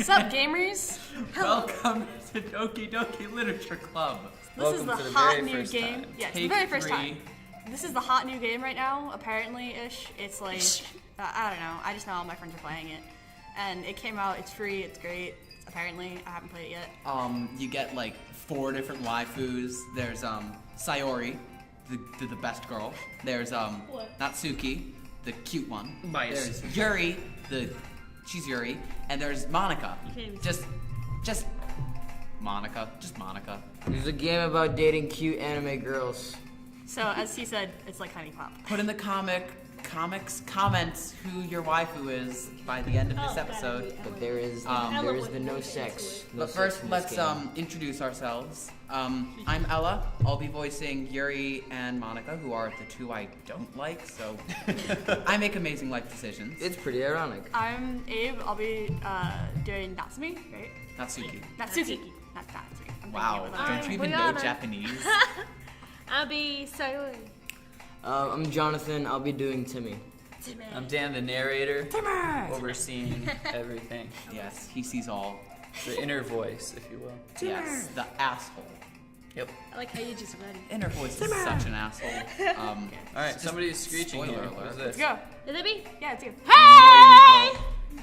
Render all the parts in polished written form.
What's up, gamers? Hello. Welcome to Doki Doki Literature Club. This is the hot new game. Yeah, it's the very first time. This is the hot new game right now, apparently-ish. It's like, I don't know. I just know all my friends are playing it. And it came out, it's free, it's great. Apparently, I haven't played it yet. You get like 4 different waifus. There's Sayori, the best girl. There's Natsuki, the cute one. Bias. There's Yuri, she's Yuri, and there's Monica. Just Monica. There's a game about dating cute anime girls. So, as he said, it's like Honey Pop. Put in the comments who your waifu is by the end of this episode. But there is been no sex. But first, let's introduce ourselves. I'm Ella. I'll be voicing Yuri and Monica, who are the 2 I don't like, so I make amazing life decisions. It's pretty ironic. I'm Abe. I'll be doing Natsumi, right? Natsuki. Natsuki. Not Natsumi. Wow, don't you even know Japanese? I'll be Sayori. I'm Jonathan. I'll be doing Timmy. I'm Dan, the narrator, Timmer! overseeing everything. Yes, he sees all. The inner voice, if you will. Yes, the asshole. Yep. I like how you just read it. Inner voice is such an asshole. All right, somebody's screeching spoiler here. alert. What is Let's this? go. Is it me? Yeah, it's you. Hey!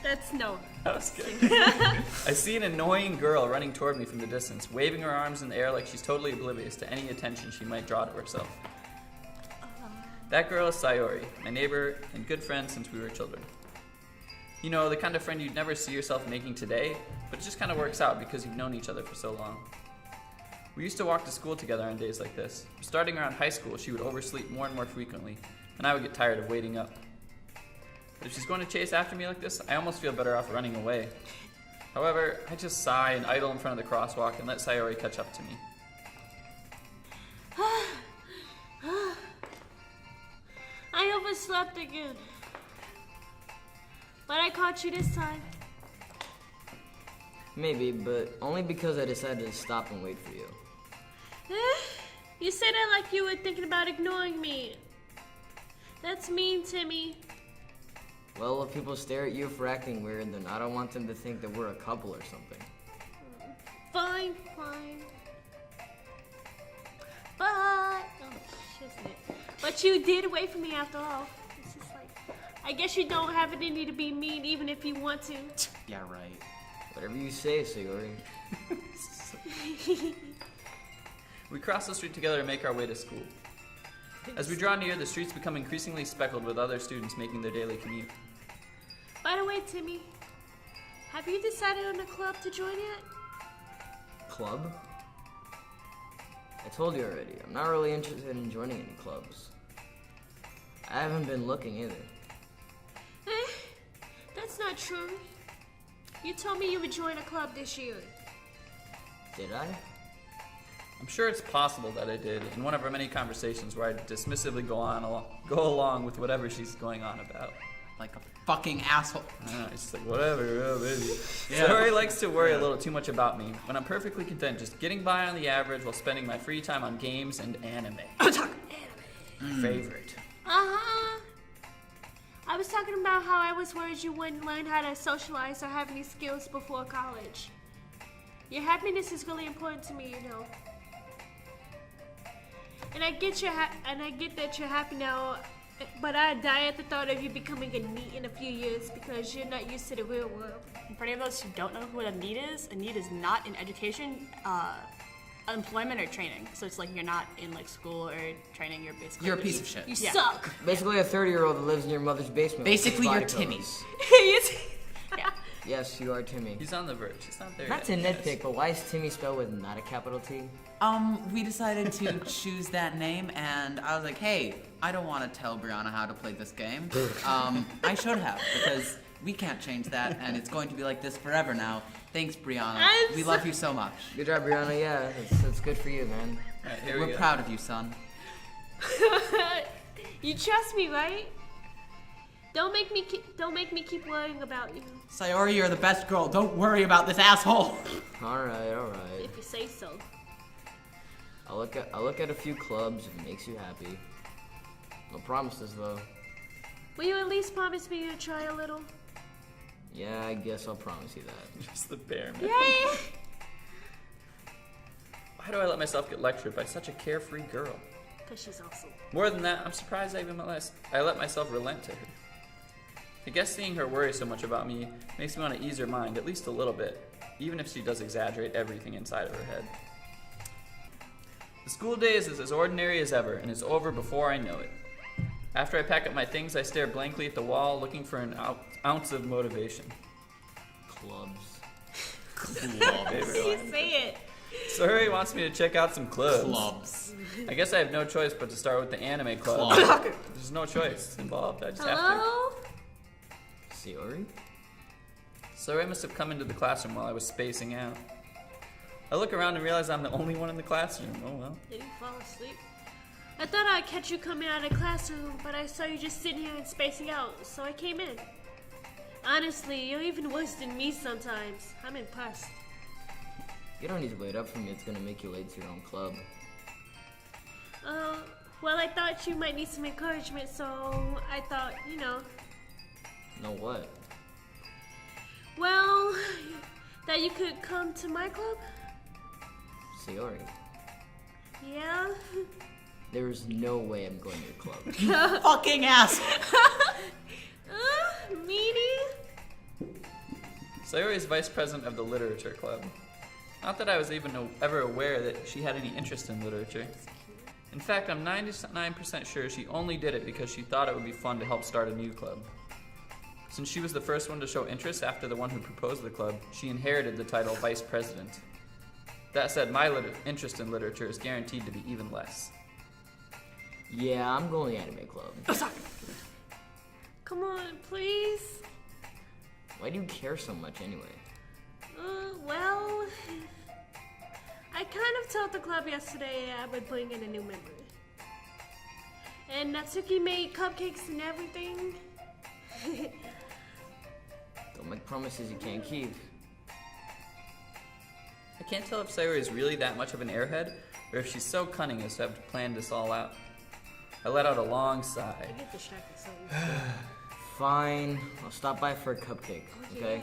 That's no. That was good. I see an annoying girl running toward me from the distance, waving her arms in the air like she's totally oblivious to any attention she might draw to herself. That girl is Sayori, my neighbor and good friend since we were children. You know, the kind of friend you'd never see yourself making today, but it just kind of works out because you've known each other for so long. We used to walk to school together on days like this. Starting around high school, she would oversleep more and more frequently, and I would get tired of waiting up. But if she's going to chase after me like this, I almost feel better off running away. However, I just sigh and idle in front of the crosswalk and let Sayori catch up to me. I overslept again. But I caught you this time. Maybe, but only because I decided to stop and wait for you. You said it like you were thinking about ignoring me. That's mean, Timmy. Well, if people stare at you for acting weird, then I don't want them to think that we're a couple or something. Fine. But you did wait for me after all. It's just like, I guess you don't have it in you to be mean even if you want to. Yeah, right. Whatever you say, Sayori. We cross the street together and make our way to school. As we draw near, the streets become increasingly speckled with other students making their daily commute. By the way, Timmy, have you decided on a club to join yet? Club? I told you already, I'm not really interested in joining any clubs. I haven't been looking either. That's not true. You told me you would join a club this year. Did I? I'm sure it's possible that I did in one of our many conversations where I dismissively go along with whatever she's going on about. Like a fucking asshole. It's just like, whatever, baby. Yeah. Sayori likes to worry a little too much about me, when I'm perfectly content just getting by on the average while spending my free time on games and anime. Favorite. Uh-huh. I was talking about how I was worried you wouldn't learn how to socialize or have any skills before college. Your happiness is really important to me, you know. And I get that you're happy now, but I die at the thought of you becoming a NEET in a few years because you're not used to the real world. And for any of those who don't know what a NEET is not in education, employment or training. So it's like you're not in like school or training. You're a piece of shit. You suck. Basically a 30-year-old that lives in your mother's basement. Basically, with you're body Timmy. pillows. Yeah. Yes, you are Timmy. He's on the verge. He's not there Not yet. to nitpick, but why is Timmy spelled with not a capital T? We decided to choose that name, and I was like, hey, I don't want to tell Brianna how to play this game. I should have, because we can't change that, and it's going to be like this forever now. Thanks, Brianna. We love you so much. Good job, Brianna. Yeah, it's good for you, man. All right, here We're we go. proud of you, son. You trust me, right? Don't make me keep worrying about you. Sayori, you're the best girl. Don't worry about this asshole. All right. If you say so. I'll look at a few clubs if it makes you happy. No promises though. Will you at least promise me to try a little? Yeah, I guess I'll promise you that. Just the bare minimum. Yay! Why do I let myself get lectured by such a carefree girl? Because she's awesome. More than that, I'm surprised I let myself relent to her. I guess seeing her worry so much about me makes me want to ease her mind at least a little bit, even if she does exaggerate everything inside of her head. The school day is as ordinary as ever and is over before I know it. After I pack up my things, I stare blankly at the wall looking for an ounce of motivation. Clubs. You say it. Sorry wants me to check out some clubs. Clubs. I guess I have no choice but to start with the anime club. There's no choice involved. I just have to. Hello? Sayori? Sorry must have come into the classroom while I was spacing out. I look around and realize I'm the only one in the classroom. Oh well. Did you fall asleep? I thought I'd catch you coming out of the classroom, but I saw you just sitting here and spacing out, so I came in. Honestly, you're even worse than me sometimes. I'm impressed. You don't need to wait up for me. It's gonna make you late to your own club. Well, I thought you might need some encouragement, so I thought, Know what? Well, that you could come to my club? Sayori. Yeah? There's no way I'm going to your club. Fucking ass! Meanie? Sayori is vice president of the Literature Club. Not that I was even ever aware that she had any interest in literature. In fact, I'm 99% sure she only did it because she thought it would be fun to help start a new club. Since she was the first one to show interest after the one who proposed the club, she inherited the title vice president. That said, my interest in literature is guaranteed to be even less. Yeah, I'm going to the anime club. Come on, please. Why do you care so much anyway? Well, I kind of told the club yesterday I would bring in a new member. And Natsuki made cupcakes and everything. Don't make promises you can't keep. I can't tell if Sayori is really that much of an airhead, or if she's so cunning as to have planned this all out. I let out a long sigh. I get distracted so Fine, I'll stop by for a cupcake, okay?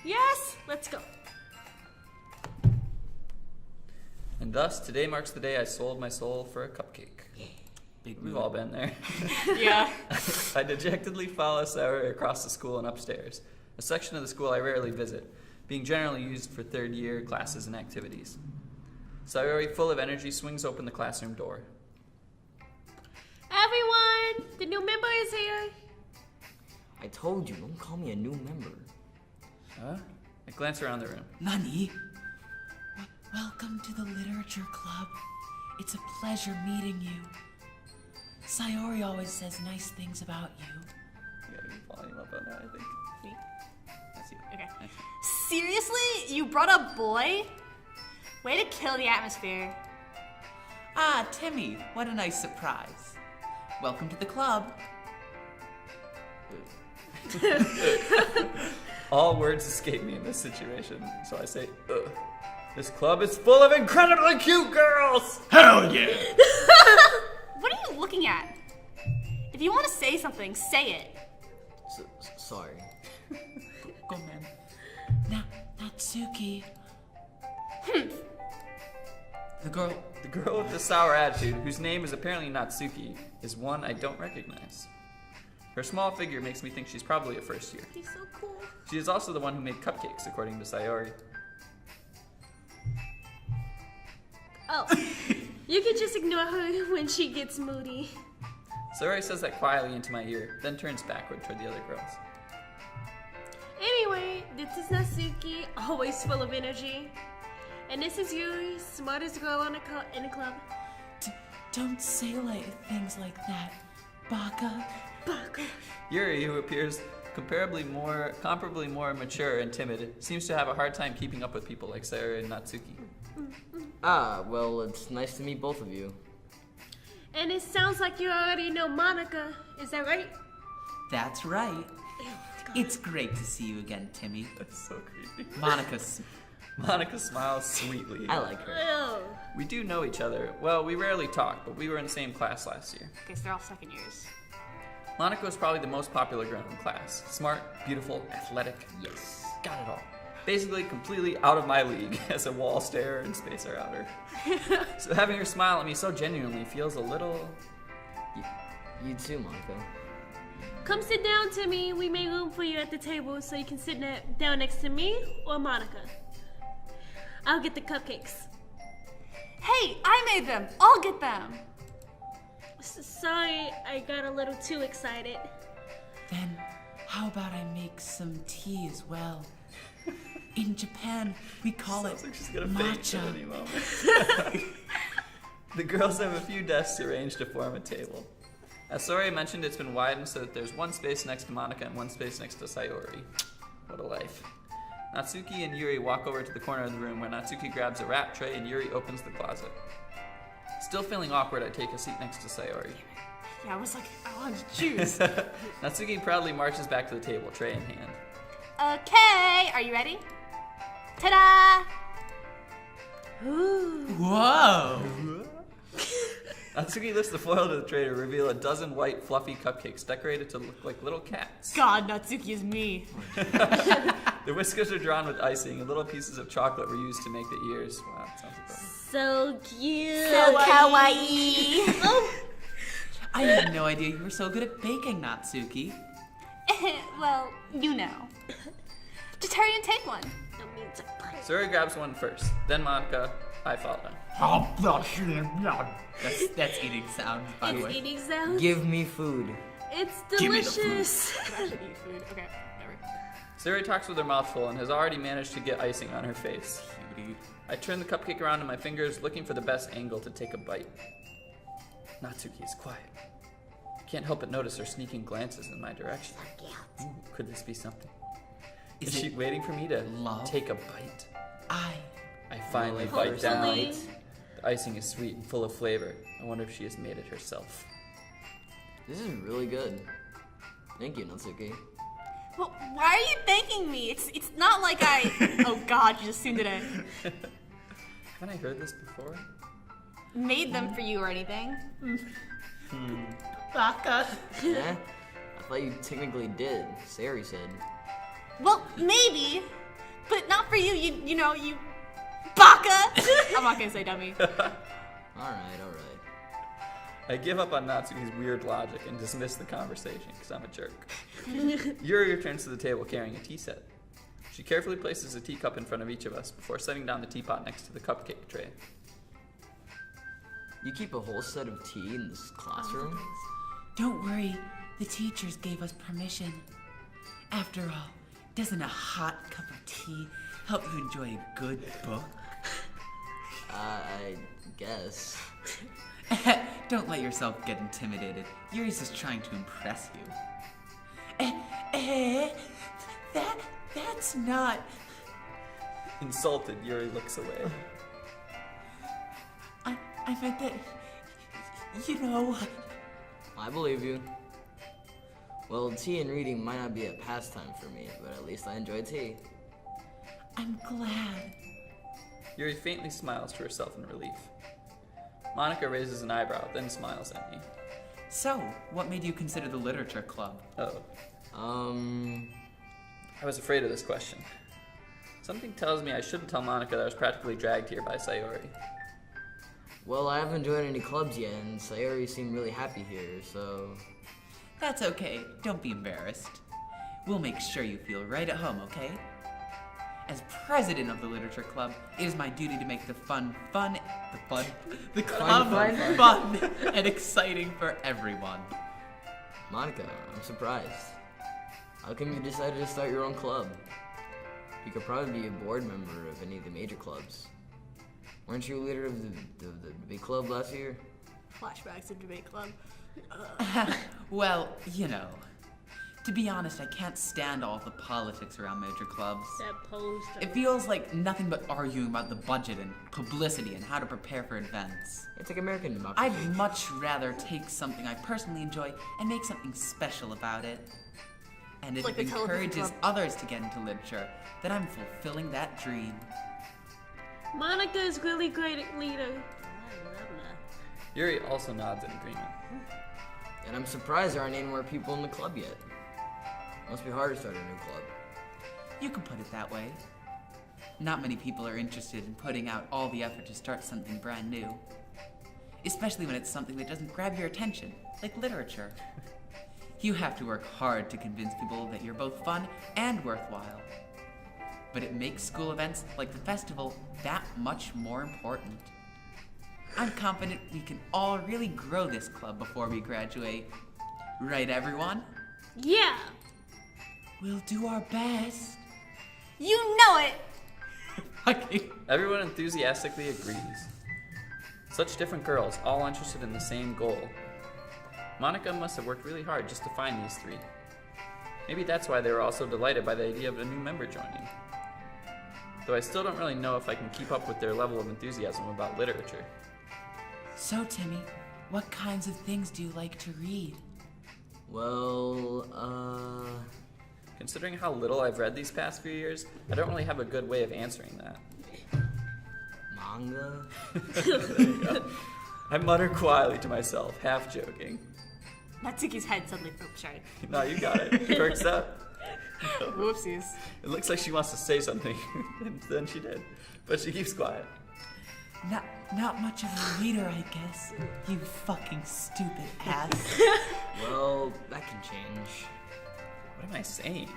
Yes, let's go. And thus, today marks the day I sold my soul for a cupcake. We've all been there. Yeah. I dejectedly follow Sayori across the school and upstairs, a section of the school I rarely visit, being generally used for third-year classes and activities. Sayori, full of energy, swings open the classroom door. Everyone, the new member is here. I told you, don't call me a new member. Huh? I glance around the room. Nani? Welcome to the Literature Club. It's a pleasure meeting you. Sayori always says nice things about you. You gotta get volume up on that, I think. Me? That's you. Okay. That's you. Seriously? You brought a boy? Way to kill the atmosphere. Ah, Timmy, what a nice surprise. Welcome to the club. All words escape me in this situation, so I say, ugh. This club is full of incredibly cute girls! Hell yeah! What are you looking at? If you want to say something, say it. Sorry. Go, man. Natsuki. The girl with the sour attitude, whose name is apparently Natsuki, is one I don't recognize. Her small figure makes me think she's probably a first year. He's so cool. She is also the one who made cupcakes, according to Sayori. Oh, you can just ignore her when she gets moody. Sayori says that quietly into my ear, then turns backward toward the other girls. Anyway, this is Natsuki, always full of energy. And this is Yuri, smartest girl in the club. Don't say things like that, Baka. Baka. Yuri, who appears comparably more mature and timid, seems to have a hard time keeping up with people like Sayori and Natsuki. Ah, well, it's nice to meet both of you. And it sounds like you already know Monica, is that right? That's right. It's great to see you again, Timmy. That's so creepy. Monica smiles sweetly. I like her. Oh. We do know each other. Well, we rarely talk, but we were in the same class last year. Guess they're all second years. Monica was probably the most popular girl in class. Smart, beautiful, athletic. Yes. Got it all. Basically, completely out of my league as a wall starer and spacer outer. So having her smile at me so genuinely feels a little... You too, Monica. Come sit down, Timmy. We made room for you at the table so you can sit down next to me or Monica. I'll get the cupcakes. Hey, I made them. I'll get them. Sorry, I got a little too excited. Then, how about I make some tea as well? In Japan, we call it Sounds like she's gonna faint at matcha. any moment. The girls have a few desks arranged to form a table. As Sori mentioned, it's been widened so that there's one space next to Monica and one space next to Sayori. What a life. Natsuki and Yuri walk over to the corner of the room where Natsuki grabs a wrap tray and Yuri opens the closet. Still feeling awkward, I take a seat next to Sayori. Yeah, I was like, I wanted to choose. Natsuki proudly marches back to the table, tray in hand. Okay, are you ready? Ta-da! Whoa! Natsuki lifts the foil to the tray to reveal a dozen white, fluffy cupcakes decorated to look like little cats. God, Natsuki is me. The whiskers are drawn with icing, and little pieces of chocolate were used to make the ears. Wow, that sounds like fun. So cute. So kawaii. I had no idea you were so good at baking, Natsuki. Well, you know. Just hurry and take one. That means a pie. Suri grabs one first, then Monica. I follow. That's eating sounds, by the It's way. eating sounds. Give me food. It's Give me the food. delicious. I should eat food. Okay, never. Suri talks with her mouth full and has already managed to get icing on her face. Cutie. I turn the cupcake around in my fingers, looking for the best angle to take a bite. Natsuki is quiet. I can't help but notice her sneaking glances in my direction. Ooh, could this be something? Is she waiting for me to love? take a bite? I finally Really? bite down. Hopefully. The icing is sweet and full of flavor. I wonder if she has made it herself. This is really good. Thank you, Natsuki. Well, why are you thanking me? It's not like I... Oh God, you just assumed that I Haven't I heard this before? made them for you or anything. Baka. Yeah? I thought you technically did. Sari said. Well, maybe, but not for you. You know, you... Baka! I'm not gonna say dummy. Alright. I give up on Natsuki's weird logic and dismiss the conversation because I'm a jerk. Yuri returns to the table carrying a tea set. She carefully places a teacup in front of each of us before setting down the teapot next to the cupcake tray. You keep a whole set of tea in this classroom? Don't worry, the teachers gave us permission. After all, doesn't a hot cup of tea help you enjoy a good book? I guess. Don't let yourself get intimidated. Yuri's just trying to impress you. That's not... Insulted, Yuri looks away. I meant that... You know... I believe you. Well, tea and reading might not be a pastime for me, but at least I enjoy tea. I'm glad. Yuri faintly smiles to herself in relief. Monica raises an eyebrow, then smiles at me. So, what made you consider the literature club? Oh, I I was afraid of this question. Something tells me I shouldn't tell Monica that I was practically dragged here by Sayori. Well, I haven't joined any clubs yet, and Sayori seemed really happy here, so... That's okay. Don't be embarrassed. We'll make sure you feel right at home, okay? As president of the literature club, it is my duty to make the club fun and exciting for everyone. Monica, I'm surprised. How come you decided to start your own club? You could probably be a board member of any of the major clubs. Weren't you a leader of the big club last year? Flashbacks of debate club. Well, you know. To be honest, I can't stand all the politics around major clubs. That poster. It feels like nothing but arguing about the budget and publicity and how to prepare for events. It's like American democracy. I'd much rather take something I personally enjoy and make something special about it. And if Like it the television encourages club. others to get into literature, then I'm fulfilling that dream. Monica is really great leader. Yuri also nods in agreement. And I'm surprised there aren't any more people in the club yet. Must be hard to start a new club. You can put it that way. Not many people are interested in putting out all the effort to start something brand new. Especially when it's something that doesn't grab your attention, like literature. You have to work hard to convince people that you're both fun and worthwhile. But it makes school events like the festival that much more important. I'm confident we can all really grow this club before we graduate. Right, everyone? Yeah. We'll do our best. You know it! Okay. Everyone enthusiastically agrees. Such different girls, all interested in the same goal. Monica must have worked really hard just to find these three. Maybe that's why they were all so delighted by the idea of a new member joining. Though I still don't really know if I can keep up with their level of enthusiasm about literature. So, Timmy, what kinds of things do you like to read? Well, Considering how little I've read these past few years, I don't really have a good way of answering that. manga? There you go. I mutter quietly to myself, half joking. Natsuki's head suddenly, oh, sorry. No, you got it. Perks up. Whoopsies. It looks like she wants to say something, and then she did. But she keeps quiet. Not much of a reader, I guess. You fucking stupid ass. Well, that can change. What am I saying?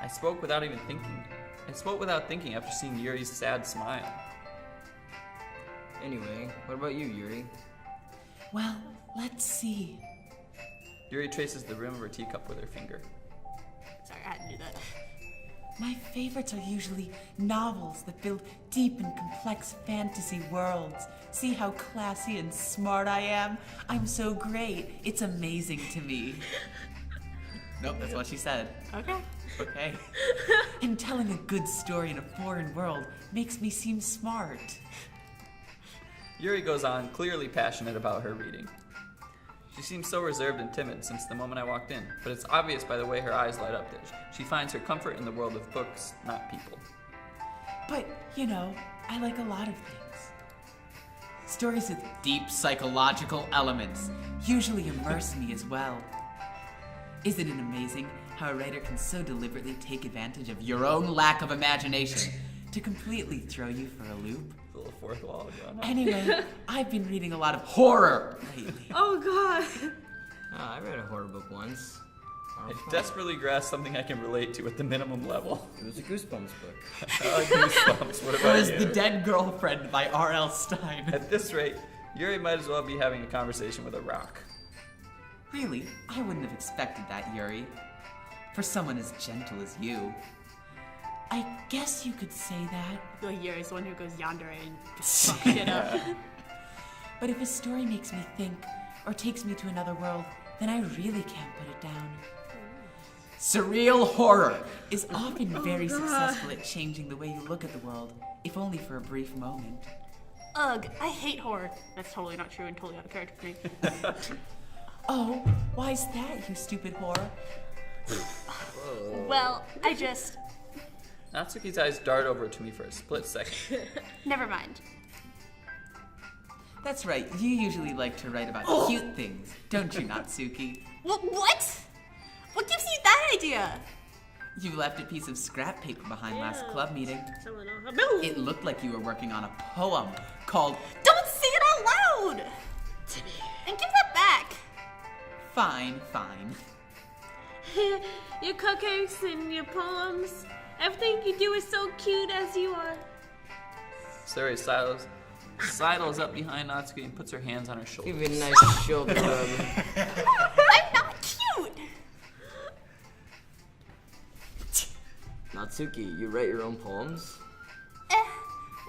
I spoke without even thinking. I spoke without thinking after seeing Yuri's sad smile. Anyway, what about you, Yuri? Well, let's see. Yuri traces the rim of her teacup with her finger. Sorry, I had to do that. My favorites are usually novels that build deep and complex fantasy worlds. See how classy and smart I am? I'm so great. It's amazing to me. Nope, that's what she said. Okay. Okay. And telling a good story in a foreign world makes me seem smart. Yuri goes on, clearly passionate about her reading. She seems so reserved and timid since the moment I walked in, but it's obvious by the way her eyes light up that she finds her comfort in the world of books, not people. But, you know, I like a lot of things. Stories with deep psychological elements usually immerse me as well. Isn't it amazing how a writer can so deliberately take advantage of your own lack of imagination to completely throw you for a loop? A little fourth wall going on. Anyway, I've been reading a lot of horror lately. Oh god. I read a horror book once. I desperately grasp something I can relate to at the minimum level. It was a Goosebumps book. I like Goosebumps. What It about was you? The Dead Girlfriend by R.L. Stein. At this rate, Yuri might as well be having a conversation with a rock. Really? I wouldn't have expected that, Yuri. For someone as gentle as you. I guess you could say that. I feel like Yuri's the one who goes yandere and just fuck shit up. But if a story makes me think, or takes me to another world, then I really can't put it down. Surreal horror is often very successful at changing the way you look at the world, if only for a brief moment. Ugh, I hate horror. That's totally not true and totally out of character for me. Oh, why's that, you stupid whore? Well, I just... Natsuki's eyes dart over to me for a split second. Never mind. That's right, you usually like to write about cute things, don't you, Natsuki? What? What gives you that idea? You left a piece of scrap paper behind last club meeting. Someone else. It looked like you were working on a poem called Don't say it out loud! And give that back! Fine. Your cupcakes and your poems. Everything you do is so cute as you are. Suri sidles up behind Natsuki and puts her hands on her shoulder. Give me a nice shoulder rub. I'm not cute! Natsuki, you write your own poems?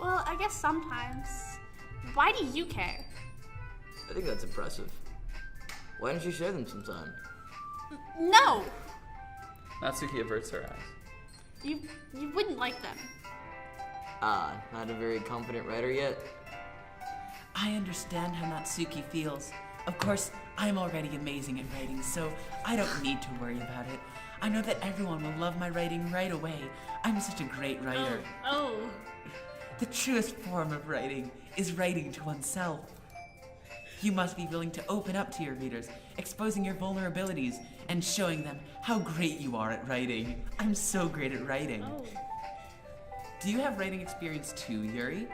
Well, I guess sometimes. Why do you care? I think that's impressive. Why don't you share them sometime? No! Natsuki averts her eyes. You wouldn't like them. Not a very confident writer yet? I understand how Natsuki feels. Of course, I'm already amazing at writing, so I don't need to worry about it. I know that everyone will love my writing right away. I'm such a great writer. Oh. The truest form of writing is writing to oneself. You must be willing to open up to your readers, exposing your vulnerabilities and showing them how great you are at writing. I'm so great at writing. Oh. Do you have writing experience too, Yuri?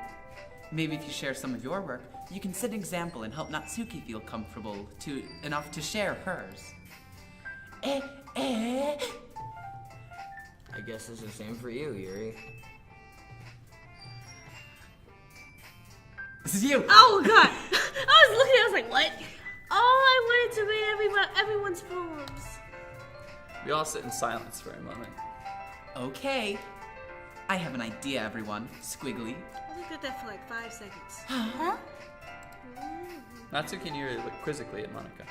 Maybe if you share some of your work, you can set an example and help Natsuki feel comfortable enough to share hers. I guess it's the same for you, Yuri. This is you! Oh god! I was looking, I was like, what? Oh, I wanted to read everyone's poems. We all sit in silence for a moment. Okay. I have an idea, everyone. Squiggly. I looked at that for like 5 seconds. Huh? Natsuki and Yuri look quizzically at Monica.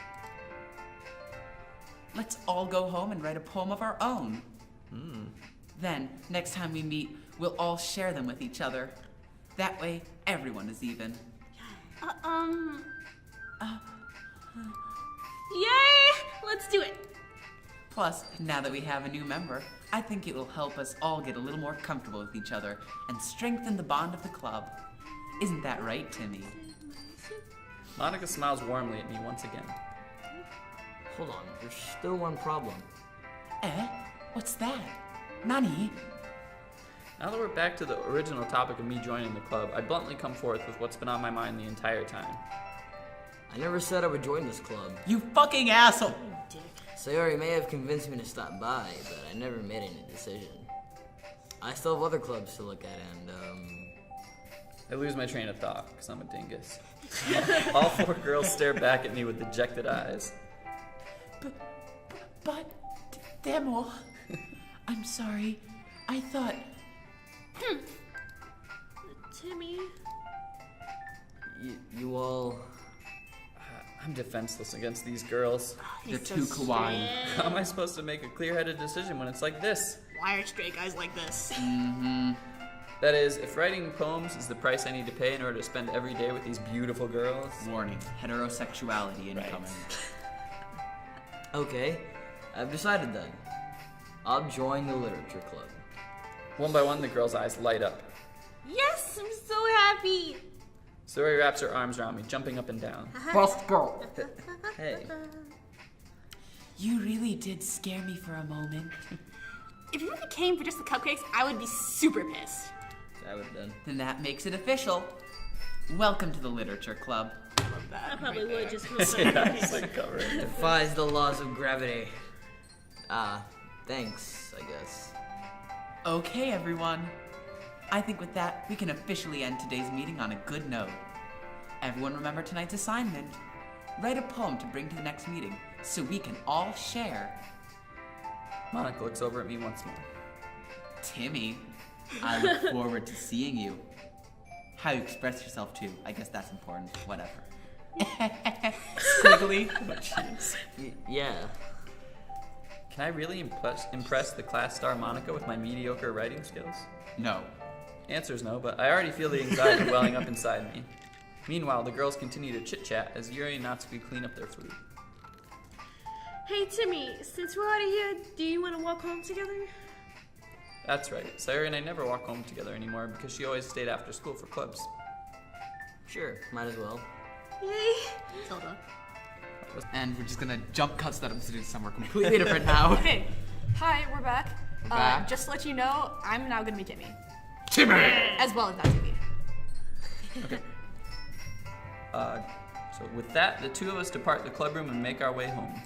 Let's all go home and write a poem of our own. Then, next time we meet, we'll all share them with each other. That way, everyone is even. Yay! Let's do it. Plus, now that we have a new member, I think it will help us all get a little more comfortable with each other and strengthen the bond of the club. Isn't that right, Timmy? Monica smiles warmly at me once again. Hold on, there's still one problem. What's that? Nani? Now that we're back to the original topic of me joining the club, I bluntly come forth with what's been on my mind the entire time. I never said I would join this club. You fucking asshole! Sayori may have convinced me to stop by, but I never made any decision. I still have other clubs to look at, and, I lose my train of thought, because I'm a dingus. All 4 girls stare back at me with dejected eyes. But, Demo, I'm sorry. I thought... Timmy. You all... I'm defenseless against these girls. They're too kawaii. How am I supposed to make a clear-headed decision when it's like this? Why are straight guys like this? That is, if writing poems is the price I need to pay in order to spend every day with these beautiful girls. Warning, heterosexuality incoming. Okay, I've decided then. I'll join the literature club. One by one, the girls' eyes light up. Yes, I'm so happy. Sayori wraps her arms around me, jumping up and down. Best girl. Hey. You really did scare me for a moment. If you really came for just the cupcakes, I would be super pissed. I would have done. Then that makes it official. Welcome to the literature club. I probably would just Defies the laws of gravity. Thanks, I guess. Okay, everyone. I think with that, we can officially end today's meeting on a good note. Everyone remember tonight's assignment. Write a poem to bring to the next meeting so we can all share. Monica looks over at me once more. Timmy, I look forward to seeing you. How you express yourself too. I guess that's important. Whatever. Squiggly. Oh, jeez. Yeah. Can I really impress the class star Monica with my mediocre writing skills? No. Answer's no, but I already feel the anxiety welling up inside me. Meanwhile, the girls continue to chit-chat as Yuri and Natsuki clean up their food. Hey Timmy, since we're out of here, do you want to walk home together? That's right. Sayori and I never walk home together anymore because she always stayed after school for clubs. Sure, might as well. Yay! Zelda. And we're just gonna jump cuts that up to do somewhere completely different now. Okay. Hi, we're back. Back. Just to let you know, I'm now gonna be Timmy. Timmy! As well as Natsuki. So with that, the 2 of us depart the clubroom and make our way home.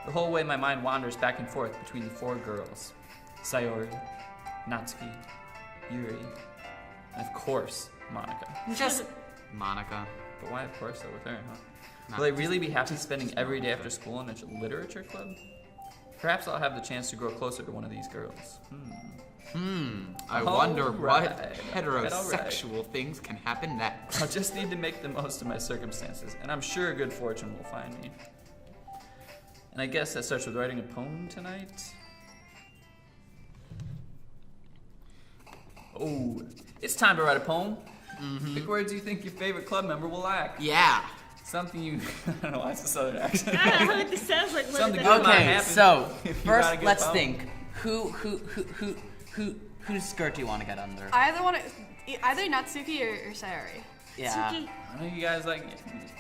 The whole way my mind wanders back and forth between the 4 girls. Sayori, Natsuki, Yuri, and of course, Monica. Just Monica. But why of course though with her, huh? Will I really be happy spending every day after school in a literature club? Perhaps I'll have the chance to grow closer to one of these girls. I wonder what heterosexual things can happen next. I'll just need to make the most of my circumstances, and I'm sure good fortune will find me. And I guess that starts with writing a poem tonight. Oh, it's time to write a poem. Pick words you think your favorite club member will like. Yeah. Something you... I don't know why it's a southern accent. This sounds like one Something of good the... might Okay, happen so if you write a first good let's poem. think. Whose skirt do you want to get under? Either Natsuki or Sayori. Yeah. Suki. I know you guys like.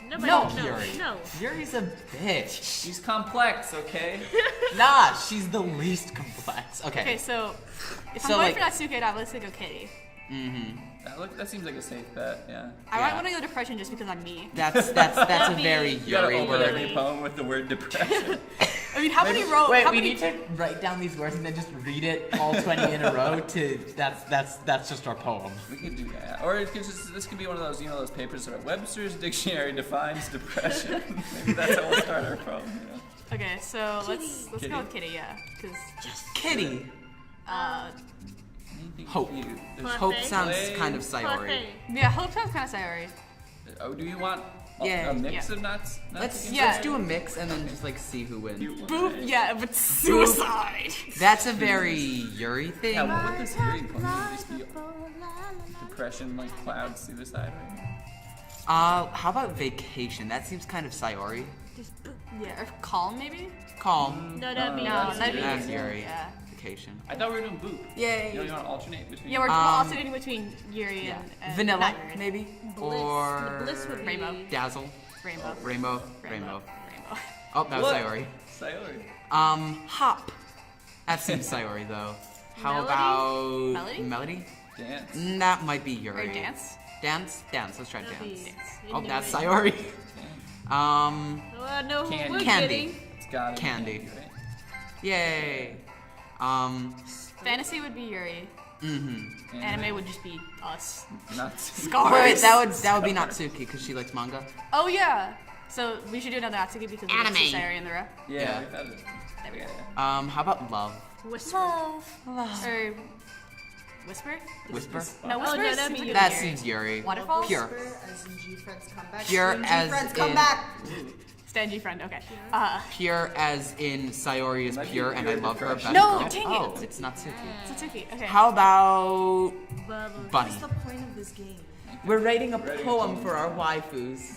Nobody, No, no, Yuri. no. Yuri's a bitch. She's complex, okay? Nah, she's the least complex. Okay, Okay. so if So, I'm going like- for Natsuki, I'd obviously go Kitty. That seems like a safe bet. Yeah. I Yeah. want to go Depression just because I'm me. That's a very You gotta Yuri open word. every poem with the word depression. I mean, how many rows? Wait, how we many? need to write down these words and then just read it all 20 in a row to that's just our poem. We could do that. Or it could just, this could be one of those, those papers that are Webster's Dictionary defines depression. Maybe that's how we'll start our poem. Okay, so let's Kitty. go with Kitty, yeah, because Kitty. Anything Hope. cute. There's Hope. Hope Okay. sounds Play. kind of Sayori. yeah, Hope sounds kind of Sayori. Oh, do you want Yeah. a mix Yeah. of nuts? Let's Yeah. do a mix and then just like see who wins. Boop, yeah, but suicide. That's a very Yuri thing. Yeah, what would this Yuri poem just be? Depression, like clouds, suicide right now? How about vacation? That seems kind of Sayori. Yeah, or Calm maybe. Calm. No, that'd be No, nice. that'd be That's easier. Yuri. Yeah. Vacation. I thought we were doing boop. Yay. You want to alternate between? Yeah, we're alternating between Yuri Yeah. and Vanilla, not Yuri. maybe? Bliss. Or Bliss would be Rainbow. Dazzle. Rainbow. Rainbow. Rainbow. Rainbow. Rainbow. Oh, that was Look. Sayori. Sayori. Hop. That seems Sayori though. How Melody? about Melody? Dance. That might be Or Yuri. Dance. Dance. Dance. Let's try That'd dance. be Oh, Inuit. that's Sayori. Oh, I know who Candy. we're Candy. getting. It's gotta be Candy. right? Yay. Fantasy would be Yuri. Anime would just be us. Nuts. Scars. Wait, that would be Natsuki because she likes manga. Oh yeah. So we should do another Natsuki because Anime. we Sayori in the row. Yeah. Yeah. we've had it. There we go. How about love? Whisper. Or Whisper? Whisper? No, Whisper no, is that'd be super Yuri. That Yuri. seems Yuri. Waterfall? Pure. As in G friends come back. Pure G as friends come in- back. Stan G friend, okay. Pure as in Sayori is Might be pure and I Pure love her. Depression. Best No, girl. dang Oh, it. it's Natsuki. Satsuki, okay. How about Bubbles. Bunny? What's the point of this game? We're writing a Writing a poem poem. for our waifus.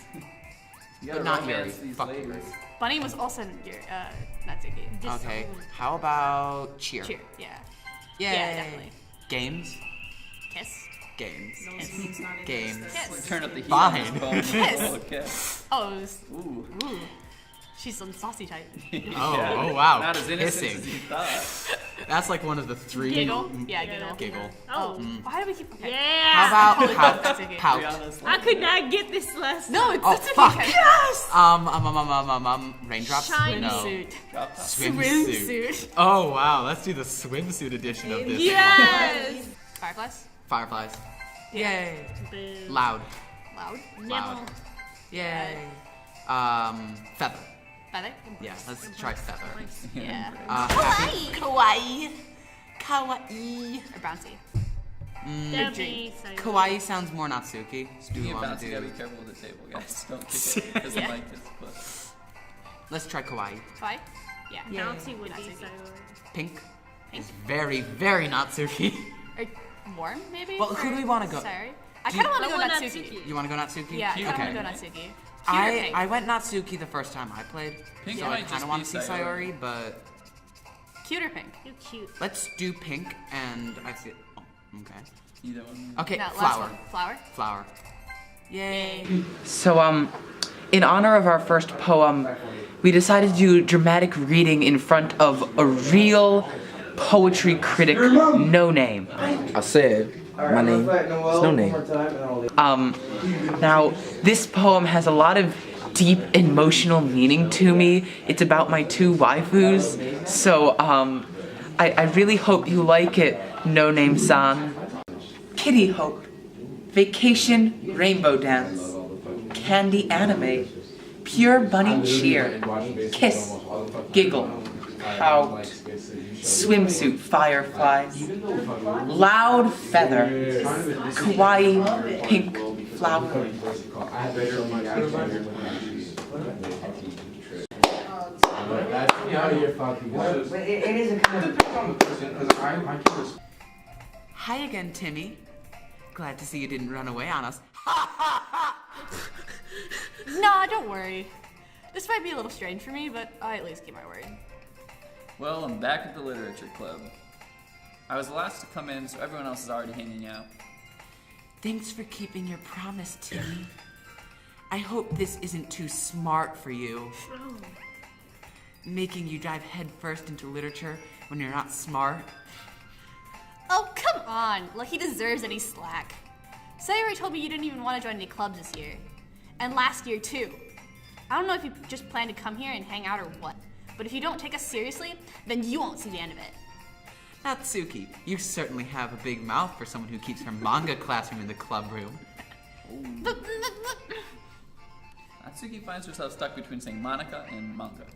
You gotta But not romance Yuri. these Fuck ladies. Yuri. Bunny was also Natsuki. Okay. How about cheer? Cheer, yeah. Yay. Yeah, definitely. Games. Kiss. Games. It's not even Games. Kiss. Turn up the heat on this Fine. poem. Kiss. Okay. Oh, it was, Ooh. ooh. She's some saucy type. Oh, wow. Not as innocent Kissing. as you thought. That's like one of the three. Giggle? Yeah, giggle. Giggle. Oh. Why do we keep... Okay. Yeah. How Totally about that's okay. pout? Be Pout. honest, I could not get this last No, time. it's Oh, Satsuki. fuck. Yes! Raindrops? Shiny. No. Swimsuit. Drop top. Swimsuit. Oh wow, let's do the swimsuit edition of this. Yes. Fireflies. Fireflies. Yay. Boo. Loud. Loud. Nibble. Yay. Feather. Feather. Yeah, let's try feather. Yeah. Happy. Kawaii. Kawaii. Or bouncy. That'd be so Kawaii sounds more Natsuki. Do Speaking we of want bouncy, to gotta do? be careful with the table, guys. Don't kick it because Yeah. the mic is close. Let's try kawaii. Kawaii? Yeah. Bouncy would be Natsuki. so. Pink. Is very, very Natsuki. Or warm, maybe? Well, who do we wanna go- Sorry. I Do kind of you- want to go I want Natsuki. Natsuki. You want to go Natsuki? Yeah, I Cute. kind of Okay. want to go Natsuki. Cute or pink? I went Natsuki the first time I played, Pink so I might kind just of want to be see Sayori, but Cute or pink? You're cute. let's do pink and I see. Oh, okay. Either one. Okay, No, last flower. one. Flower? Flower. Yay. So, in honor of our first poem, we decided to do dramatic reading in front of a real poetry critic, No Name. I said, my name is No Name. Now, this poem has a lot of deep emotional meaning to me. It's about my two waifus, so, I really hope you like it, No Name-san. Kitty Hope, Vacation Rainbow Dance, Candy Anime, Pure Bunny Cheer, Kiss, Giggle, Pout, Swimsuit Fireflies, Loud Feather, Kawaii Pink Flower. Hi again, Timmy. Glad to see you didn't run away on us. Nah, don't worry. This might be a little strange for me, but I at least keep my word. Well, I'm back at the literature club. I was the last to come in, so everyone else is already hanging out. Thanks for keeping your promise to me. I hope this isn't too smart for you. Making you dive headfirst into literature when you're not smart. Oh, come on. Like, he deserves any slack. Sayori told me you didn't even want to join any clubs this year. And last year, too. I don't know if you just plan to come here and hang out or what, but if you don't take us seriously, then you won't see the end of it. Natsuki, you certainly have a big mouth for someone who keeps her manga classroom in the club room. Natsuki finds herself stuck between saying Monica and manga.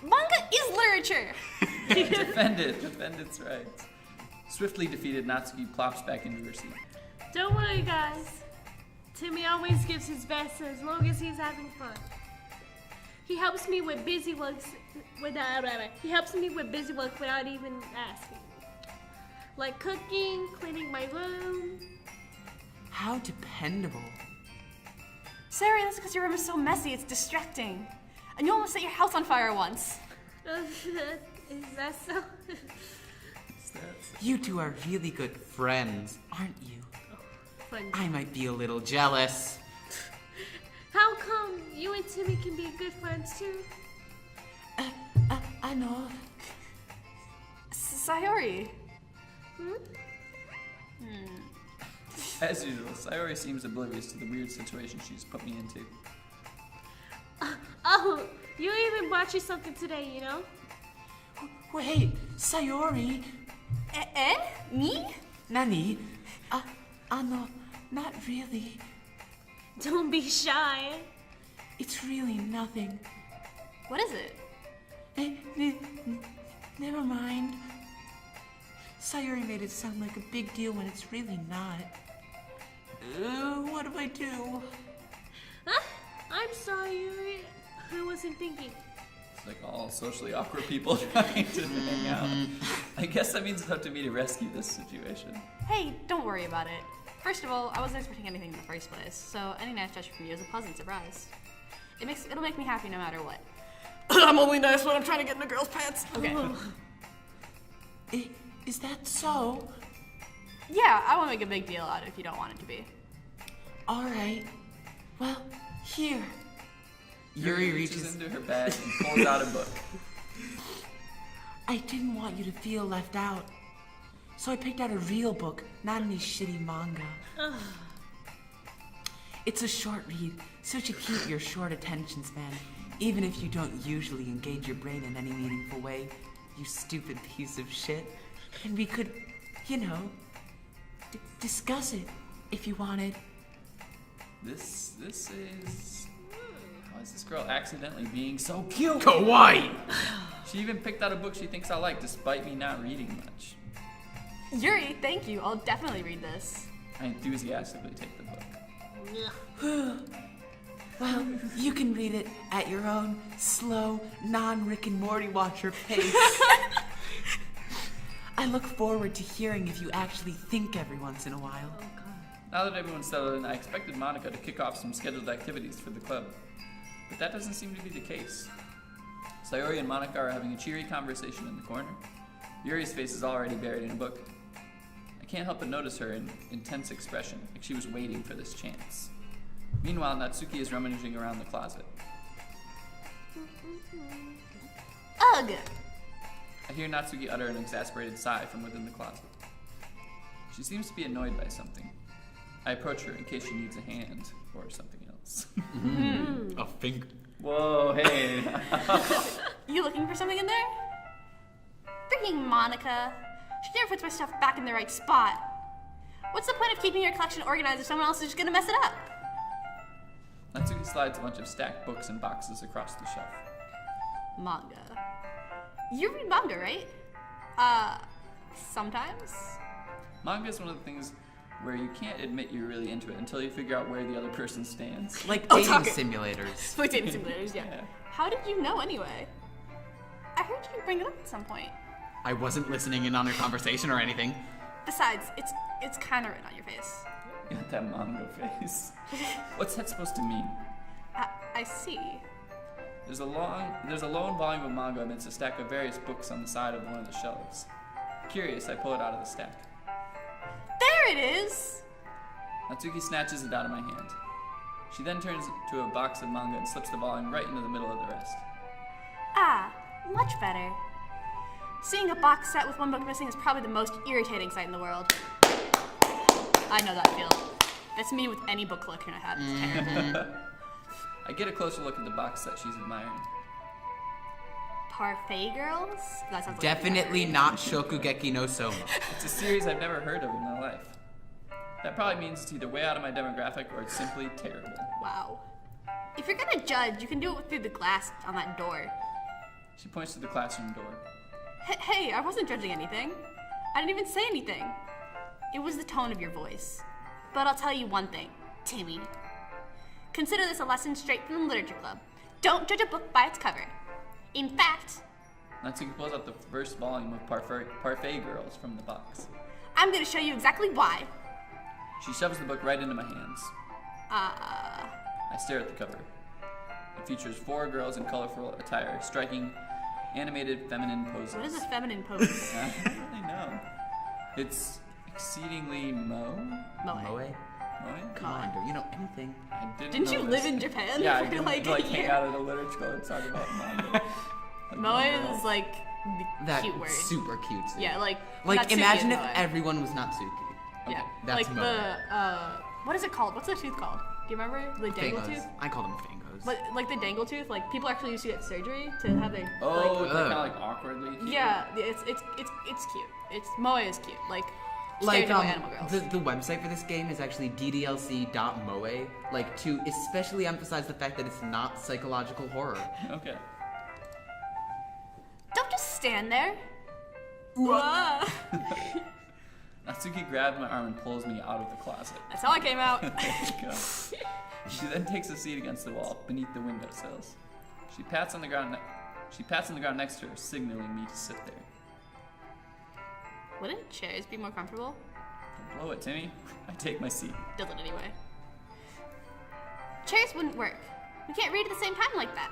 Manga is literature! Defend its rights. Swiftly defeated, Natsuki plops back into her seat. Don't worry, guys. Timmy always gives his best as long as he's having fun. He helps me with busy work without even asking. Like cooking, cleaning my room. How dependable. Sayori, that's because your room is so messy, it's distracting. And you almost set your house on fire once. Is that so? You two are really good friends, aren't you? Fun. I might be a little jealous. How come you and Timmy can be good friends too? I know. Sayori. As usual, Sayori seems oblivious to the weird situation she's put me into. Oh, you even bought you something today, you know? Wait, Sayori. Me? Nani? No, not really. Don't be shy. It's really nothing. What is it? Never mind. Sayori made it sound like a big deal when it's really not. What do I do? Huh? I'm sorry, Yuri. I wasn't thinking. It's like all socially awkward people trying to hang out. I guess that means it's up to me to rescue this situation. Hey, don't worry about it. First of all, I wasn't expecting anything in the first place, so any nice gesture from you is a pleasant surprise. It'll make me happy no matter what. I'm only nice when I'm trying to get in a girl's pants. Okay. Is that so? Yeah, I won't make a big deal out of it if you don't want it to be. All right. Well, here. Yuri reaches into her bag and pulls out a book. I didn't want you to feel left out, so I picked out a real book, not any shitty manga. It's a short read, so it should keep your short attention span, even if you don't usually engage your brain in any meaningful way, you stupid piece of shit. And we could, discuss it if you wanted. This is... Why is this girl accidentally being so cute? Kawaii! She even picked out a book she thinks I like, despite me not reading much. Yuri, thank you. I'll definitely read this. I enthusiastically take the book. Well, you can read it at your own slow, non-Rick and Morty watcher pace. I look forward to hearing if you actually think every once in a while. Now that everyone's settled in, I expected Monica to kick off some scheduled activities for the club. But that doesn't seem to be the case. Sayori and Monica are having a cheery conversation in the corner. Yuri's face is already buried in a book. I can't help but notice her intense expression, like she was waiting for this chance. Meanwhile, Natsuki is rummaging around the closet. Ugh! I hear Natsuki utter an exasperated sigh from within the closet. She seems to be annoyed by something. I approach her in case she needs a hand or something else. A finger. Whoa, hey. You looking for something in there? Freaking Monica. She never puts my stuff back in the right spot. What's the point of keeping your collection organized if someone else is just gonna mess it up? Natsuki slides a bunch of stacked books and boxes across the shelf. Manga. You read manga, right? Sometimes? Manga is one of the things where you can't admit you're really into it until you figure out where the other person stands. Like dating simulators. Like dating simulators, yeah. How did you know anyway? I heard you bring it up at some point. I wasn't listening in on our conversation or anything. Besides, it's kind of written on your face. You got that manga face. What's that supposed to mean? I see. There's a lone volume of manga amidst a stack of various books on the side of one of the shelves. Curious, I pull it out of the stack. There it is! Natsuki snatches it out of my hand. She then turns to a box of manga and slips the volume right into the middle of the rest. Ah, much better. Seeing a box set with one book missing is probably the most irritating sight in the world. I know that feel. That's me with any book collection I have. It's terrible. I get a closer look at the box set she's admiring. Parfait Girls? That sounds like Definitely not Shokugeki no Soma. It's a series I've never heard of in my life. That probably means it's either way out of my demographic or it's simply terrible. Wow. If you're gonna judge, you can do it through the glass on that door. She points to the classroom door. Hey, I wasn't judging anything. I didn't even say anything. It was the tone of your voice. But I'll tell you one thing, Timmy. Consider this a lesson straight from the Literature Club. Don't judge a book by its cover. In fact, Natsuki pulls out the first volume of Parfait Girls from the box. I'm gonna show you exactly why. She shoves the book right into my hands. I stare at the cover. It features 4 girls in colorful attire, striking animated feminine poses. What is a feminine pose? I don't really know. It's exceedingly Moe? Moe? Moe? Come on, don't you know anything? I Didn't know you this. live in Japan Yeah, I for did like a hang year? out at a literature club and talk about manga. Moe is like the That cute word. super cute. Yeah, like Natsuki imagine is if Moe. everyone was Natsuki. Yeah, that's like Moe. the what is it called? What's the tooth called? Do you remember the dangle Fangos. tooth? I call them fangos. But like the dangle tooth, like people actually used to get surgery to have their Oh, like, it's kind of like awkwardly cute. yeah, it's cute. It's Moe is cute. Like Like stereotypical animal girls. the website for this game is actually ddlc.moe, like to especially emphasize the fact that it's not psychological horror. Okay. Don't just stand there. Natsuki grabs my arm and pulls me out of the closet. That's how I came out. There you go. She then takes a seat against the wall, beneath the windowsills. She pats on the ground next to her, signaling me to sit there. Wouldn't chairs be more comfortable? Don't blow it, Timmy. I take my seat. Does it anyway. Chairs wouldn't work. We can't read at the same time like that.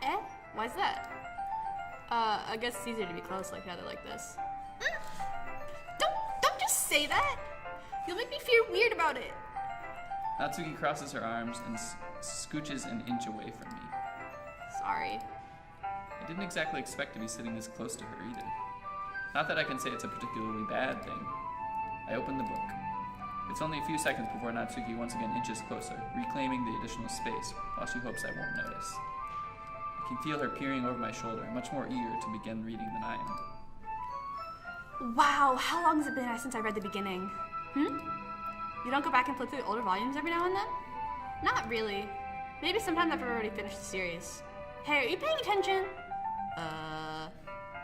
Eh? Why's that? I guess it's easier to be close like that or like this. Don't just say that. You'll make me feel weird about it. Natsuki crosses her arms and scooches an inch away from me. Sorry. I didn't exactly expect to be sitting this close to her either. Not that I can say it's a particularly bad thing. I open the book. It's only a few seconds before Natsuki once again inches closer, reclaiming the additional space, while she hopes I won't notice. I can feel her peering over my shoulder, much more eager to begin reading than I am. Wow, how long has it been since I read the beginning? You don't go back and flip through older volumes every now and then? Not really. Maybe sometimes after I've already finished the series. Hey, are you paying attention?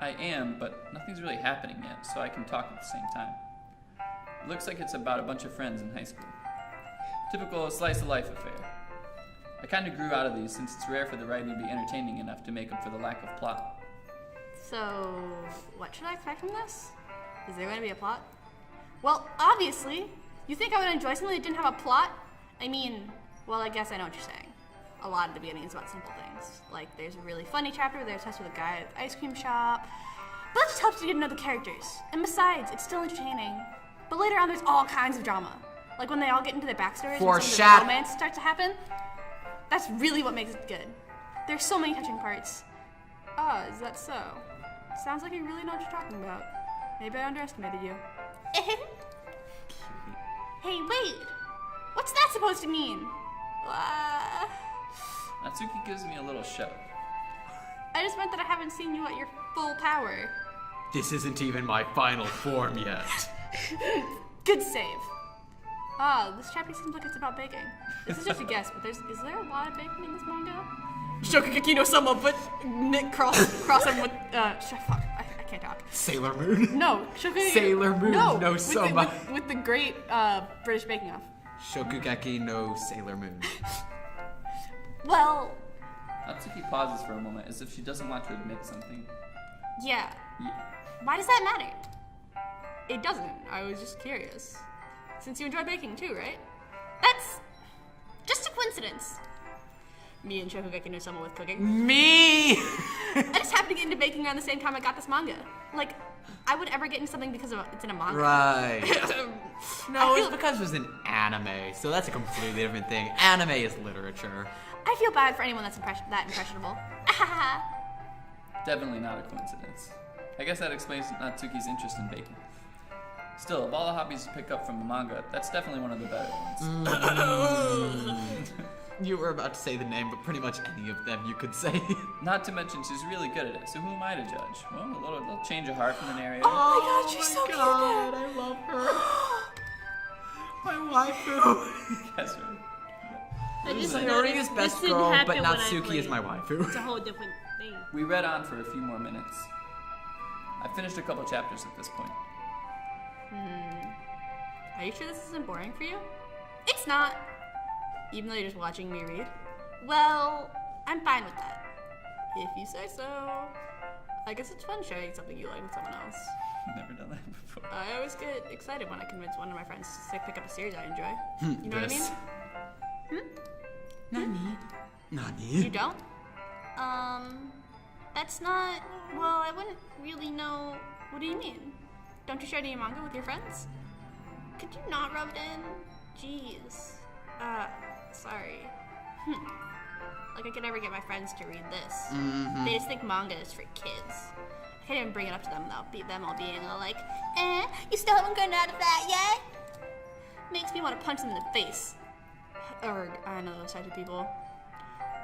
I am, but nothing's really happening yet, so I can talk at the same time. It looks like it's about a bunch of friends in high school. Typical slice-of-life affair. I kind of grew out of these since it's rare for the writing to be entertaining enough to make up for the lack of plot. So, what should I expect from this? Is there going to be a plot? Well, obviously. You think I would enjoy something that didn't have a plot? I mean, well, I guess I know what you're saying. A lot of the beginning is about simple things. Like, there's a really funny chapter where they're obsessed with a guy at the ice cream shop. But that just helps you get to know the characters. And besides, it's still entertaining. But later on, there's all kinds of drama. Like when they all get into their backstories and some of the romance starts to happen. That's really what makes it good. There's so many touching parts. Is that so? Sounds like you really know what you're talking about. Maybe I underestimated you. Hey, wait! What's that supposed to mean? Natsuki gives me a little shove. I just meant that I haven't seen you at your full power. This isn't even my final form yet. Good save. This chapter seems like it's about baking. This is just a guess, but is there a lot of baking in this manga? Shokugeki no Sama, but Nick cross him with, fuck, I can't talk. Sailor Moon? No, Shokugeki. Sailor Moon no Soma. With the great, British Baking Off. Shokugeki no Sailor Moon. Well, Natsuki pauses for a moment as if she doesn't want to admit something. yeah. Why does that matter? It doesn't. I was just curious. Since you enjoy baking too, right? That's just a coincidence. Me and Shokugeki no Sama with cooking. Me! I just happened to get into baking around the same time I got this manga. Like, I would ever get into something because it's in a manga. Right. No, it's because it was an anime, so that's a completely different thing. Anime is literature. I feel bad for anyone that's that impressionable. Definitely not a coincidence. I guess that explains Natsuki's interest in baking. Still, of all the hobbies to pick up from the manga, that's definitely one of the better ones. You were about to say the name, but pretty much any of them you could say. Not to mention, she's really good at it, so who am I to judge? Well, a little change of heart from an area. Oh my god, she's so cute. I love her. My waifu. Yes, right. I just Sayori is noticed best this didn't girl, but happen when I Natsuki is played. my waifu. It's a whole different thing. We read on for a few more minutes. I finished a couple chapters at this point. Are you sure this isn't boring for you? It's not. Even though you're just watching me read? Well, I'm fine with that. If you say so. I guess it's fun sharing something you like with someone else. Never done that before. I always get excited when I convince one of my friends to pick up a series I enjoy. You know what I mean? Nani? You don't? That's not... Well, I wouldn't really know... What do you mean? Don't you share any manga with your friends? Could you not rub it in? Jeez. Sorry. Like I could never get my friends to read this. They just think manga is for kids. I can't even bring it up to them without them all being all like, you still haven't gotten out of that yet? Makes me want to punch them in the face. Or, I don't know those types of people.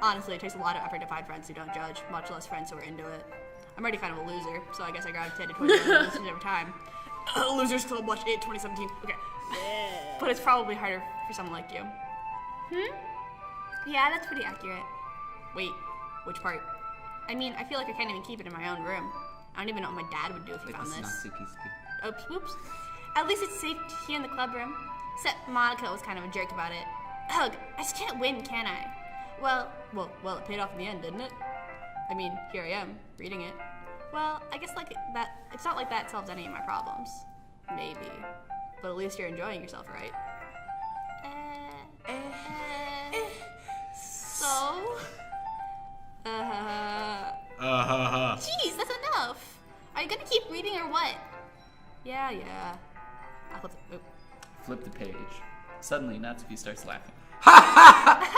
Honestly, it takes a lot of effort to find friends who don't judge, much less friends who are into it. I'm already kind of a loser, so I guess I gravitated towards the losers every time. Losers Club Watch 8 2017. Okay. But it's probably harder for someone like you. Yeah, that's pretty accurate. Wait, which part? I mean, I feel like I can't even keep it in my own room. I don't even know what my dad would do if he found this. Natsuki speak. Oops, whoops. At least it's safe here in the club room. Except Monica was kind of a jerk about it. Ugh, I just can't win, can I? Well, it paid off in the end, didn't it? I mean, here I am, reading it. Well, I guess like that, it's not like that solves any of my problems. Maybe. But at least you're enjoying yourself, right? So? Jeez, that's enough! Are you gonna keep reading or what? Yeah. Flip the page. Suddenly, Natsuki starts laughing. I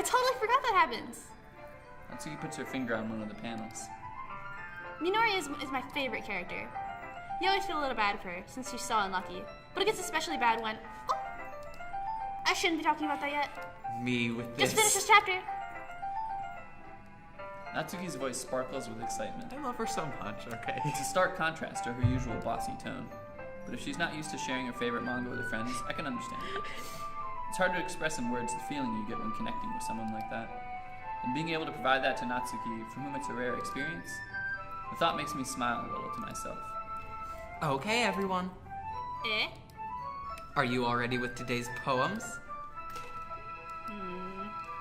totally forgot that happens. Natsuki puts her finger on one of the panels. Minori is my favorite character. You always feel a little bad for her, since she's so unlucky. But it gets especially bad when... Oh! I shouldn't be talking about that yet. Me with this. Just finish this chapter. Natsuki's voice sparkles with excitement. I love her so much, okay? It's a stark contrast to her usual bossy tone. But if she's not used to sharing her favorite manga with her friends, I can understand it. It's hard to express in words the feeling you get when connecting with someone like that. And being able to provide that to Natsuki, for whom it's a rare experience, the thought makes me smile a little to myself. Okay, everyone. Are you all ready with today's poems?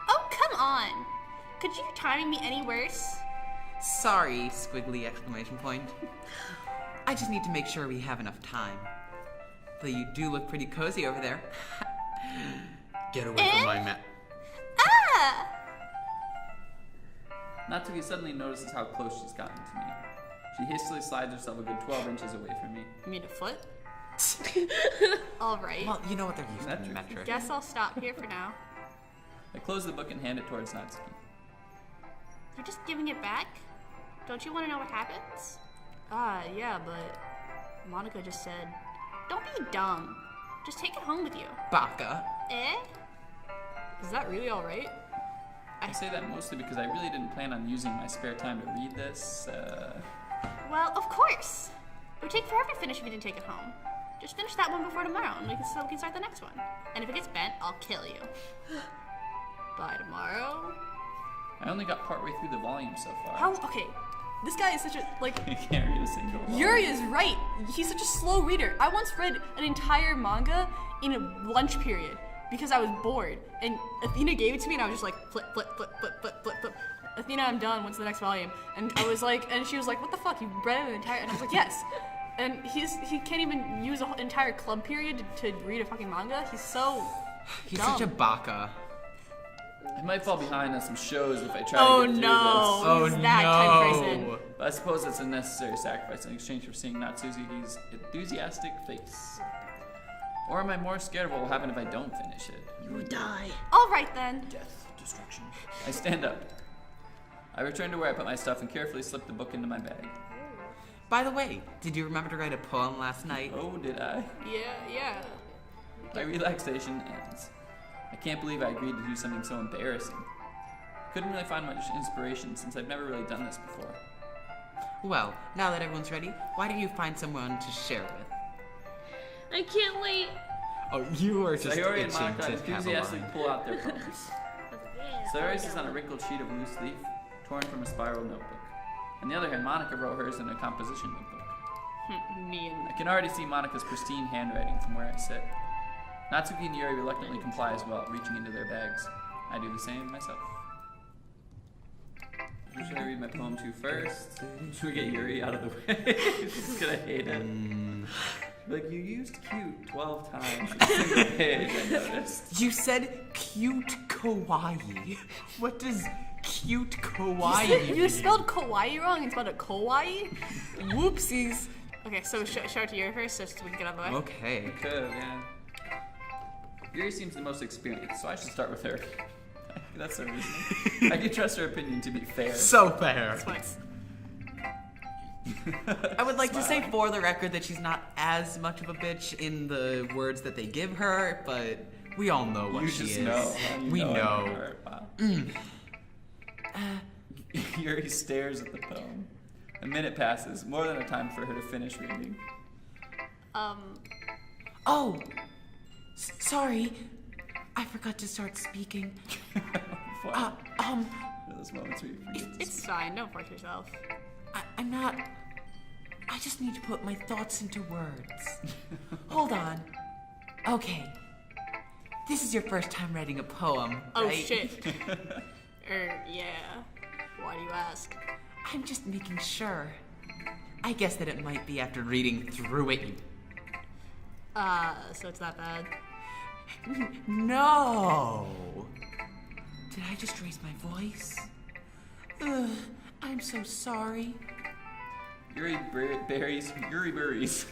Oh, come on. Could you timing me any worse? Sorry, squiggly exclamation point. I just need to make sure we have enough time. Though you do look pretty cozy over there. Get away from my man. Ah! Natsuki suddenly notices how close she's gotten to me. She hastily slides herself a good 12 inches away from me. You mean a foot? Alright. Well, you know what they're using Metric. in metric. Guess I'll stop here for now. I close the book and hand it towards Natsuki. You're just giving it back? Don't you want to know what happens? Yeah, but Monica just said, don't be dumb. Just take it home with you. Baka. Is that really alright? I say that mostly because I really didn't plan on using my spare time to read this. Well, of course. It would take forever to finish if you didn't take it home. Just finish that one before tomorrow, and we can start the next one. And if it gets bent, I'll kill you. By tomorrow? I only got partway through the volume so far. How? Okay. This guy is such a, I can't read a single volume. Yuri is right. He's such a slow reader. I once read an entire manga in a lunch period because I was bored. And Athena gave it to me and I was just like, flip. Athena, I'm done. What's the next volume? And I was like, and she was like, what the fuck? You read an entire, and I was like, yes. And he can't even use an entire club period to read a fucking manga. He's so He's dumb. such a baka. I might fall behind on some shows if I try to get through no, he's that type of person. this. But I suppose it's a necessary sacrifice in exchange for seeing Natsuki's enthusiastic face. Or am I more scared of what will happen if I don't finish it? You will die. All right then. Death, destruction. I stand up. I return to where I put my stuff and carefully slip the book into my bag. By the way, did you remember to write a poem last night? Oh, did I? Yeah. My relaxation ends. I can't believe I agreed to do something so embarrassing. Couldn't really find much inspiration since I've never really done this before. Well, now that everyone's ready, why don't you find someone to share with? I can't wait. Oh, you are just Sayori and itching Monica to have a enthusiastically line. pull out their poems. Yeah, Sayori sits on a wrinkled sheet of loose leaf, torn from a spiral notebook. On the other hand, Monica wrote hers in a composition notebook. Me and I can already see Monica's pristine handwriting from where I sit. Natsuki and Yuri reluctantly comply as well, reaching into their bags. I do the same myself. Who should I read my poem to first? Should we get Yuri out of the way? She's gonna hate it. Like, you used cute 12 times in a single page, I noticed. You said cute kawaii. What does cute kawaii mean? you spelled kawaii wrong and spelled it kawaii? Whoopsies. Okay, so show it to Yuri first so we can get out of the way. Okay. Could, yeah. Yuri seems the most experienced, so I should start with her. That's the reason. I can trust her opinion to be fair. So fair. Twice. I would like to say for the record that she's not as much of a bitch in the words that they give her, but we all know what You she just is. know. Huh? You We know. know. Her. Wow. Yuri stares at the poem. A minute passes, more than a time for her to finish reading. Oh, sorry. I forgot to start speaking. Wow. Those moments where you forget to It's fine, don't force yourself. I'm not. I just need to put my thoughts into words. Hold on. Okay. This is your first time writing a poem, Oh right? shit. Yeah. Why do you ask? I'm just making sure. I guess that it might be after reading through it. So it's that bad? No. Did I just raise my voice? Ugh, I'm so sorry. Yuri buries Yuri buries.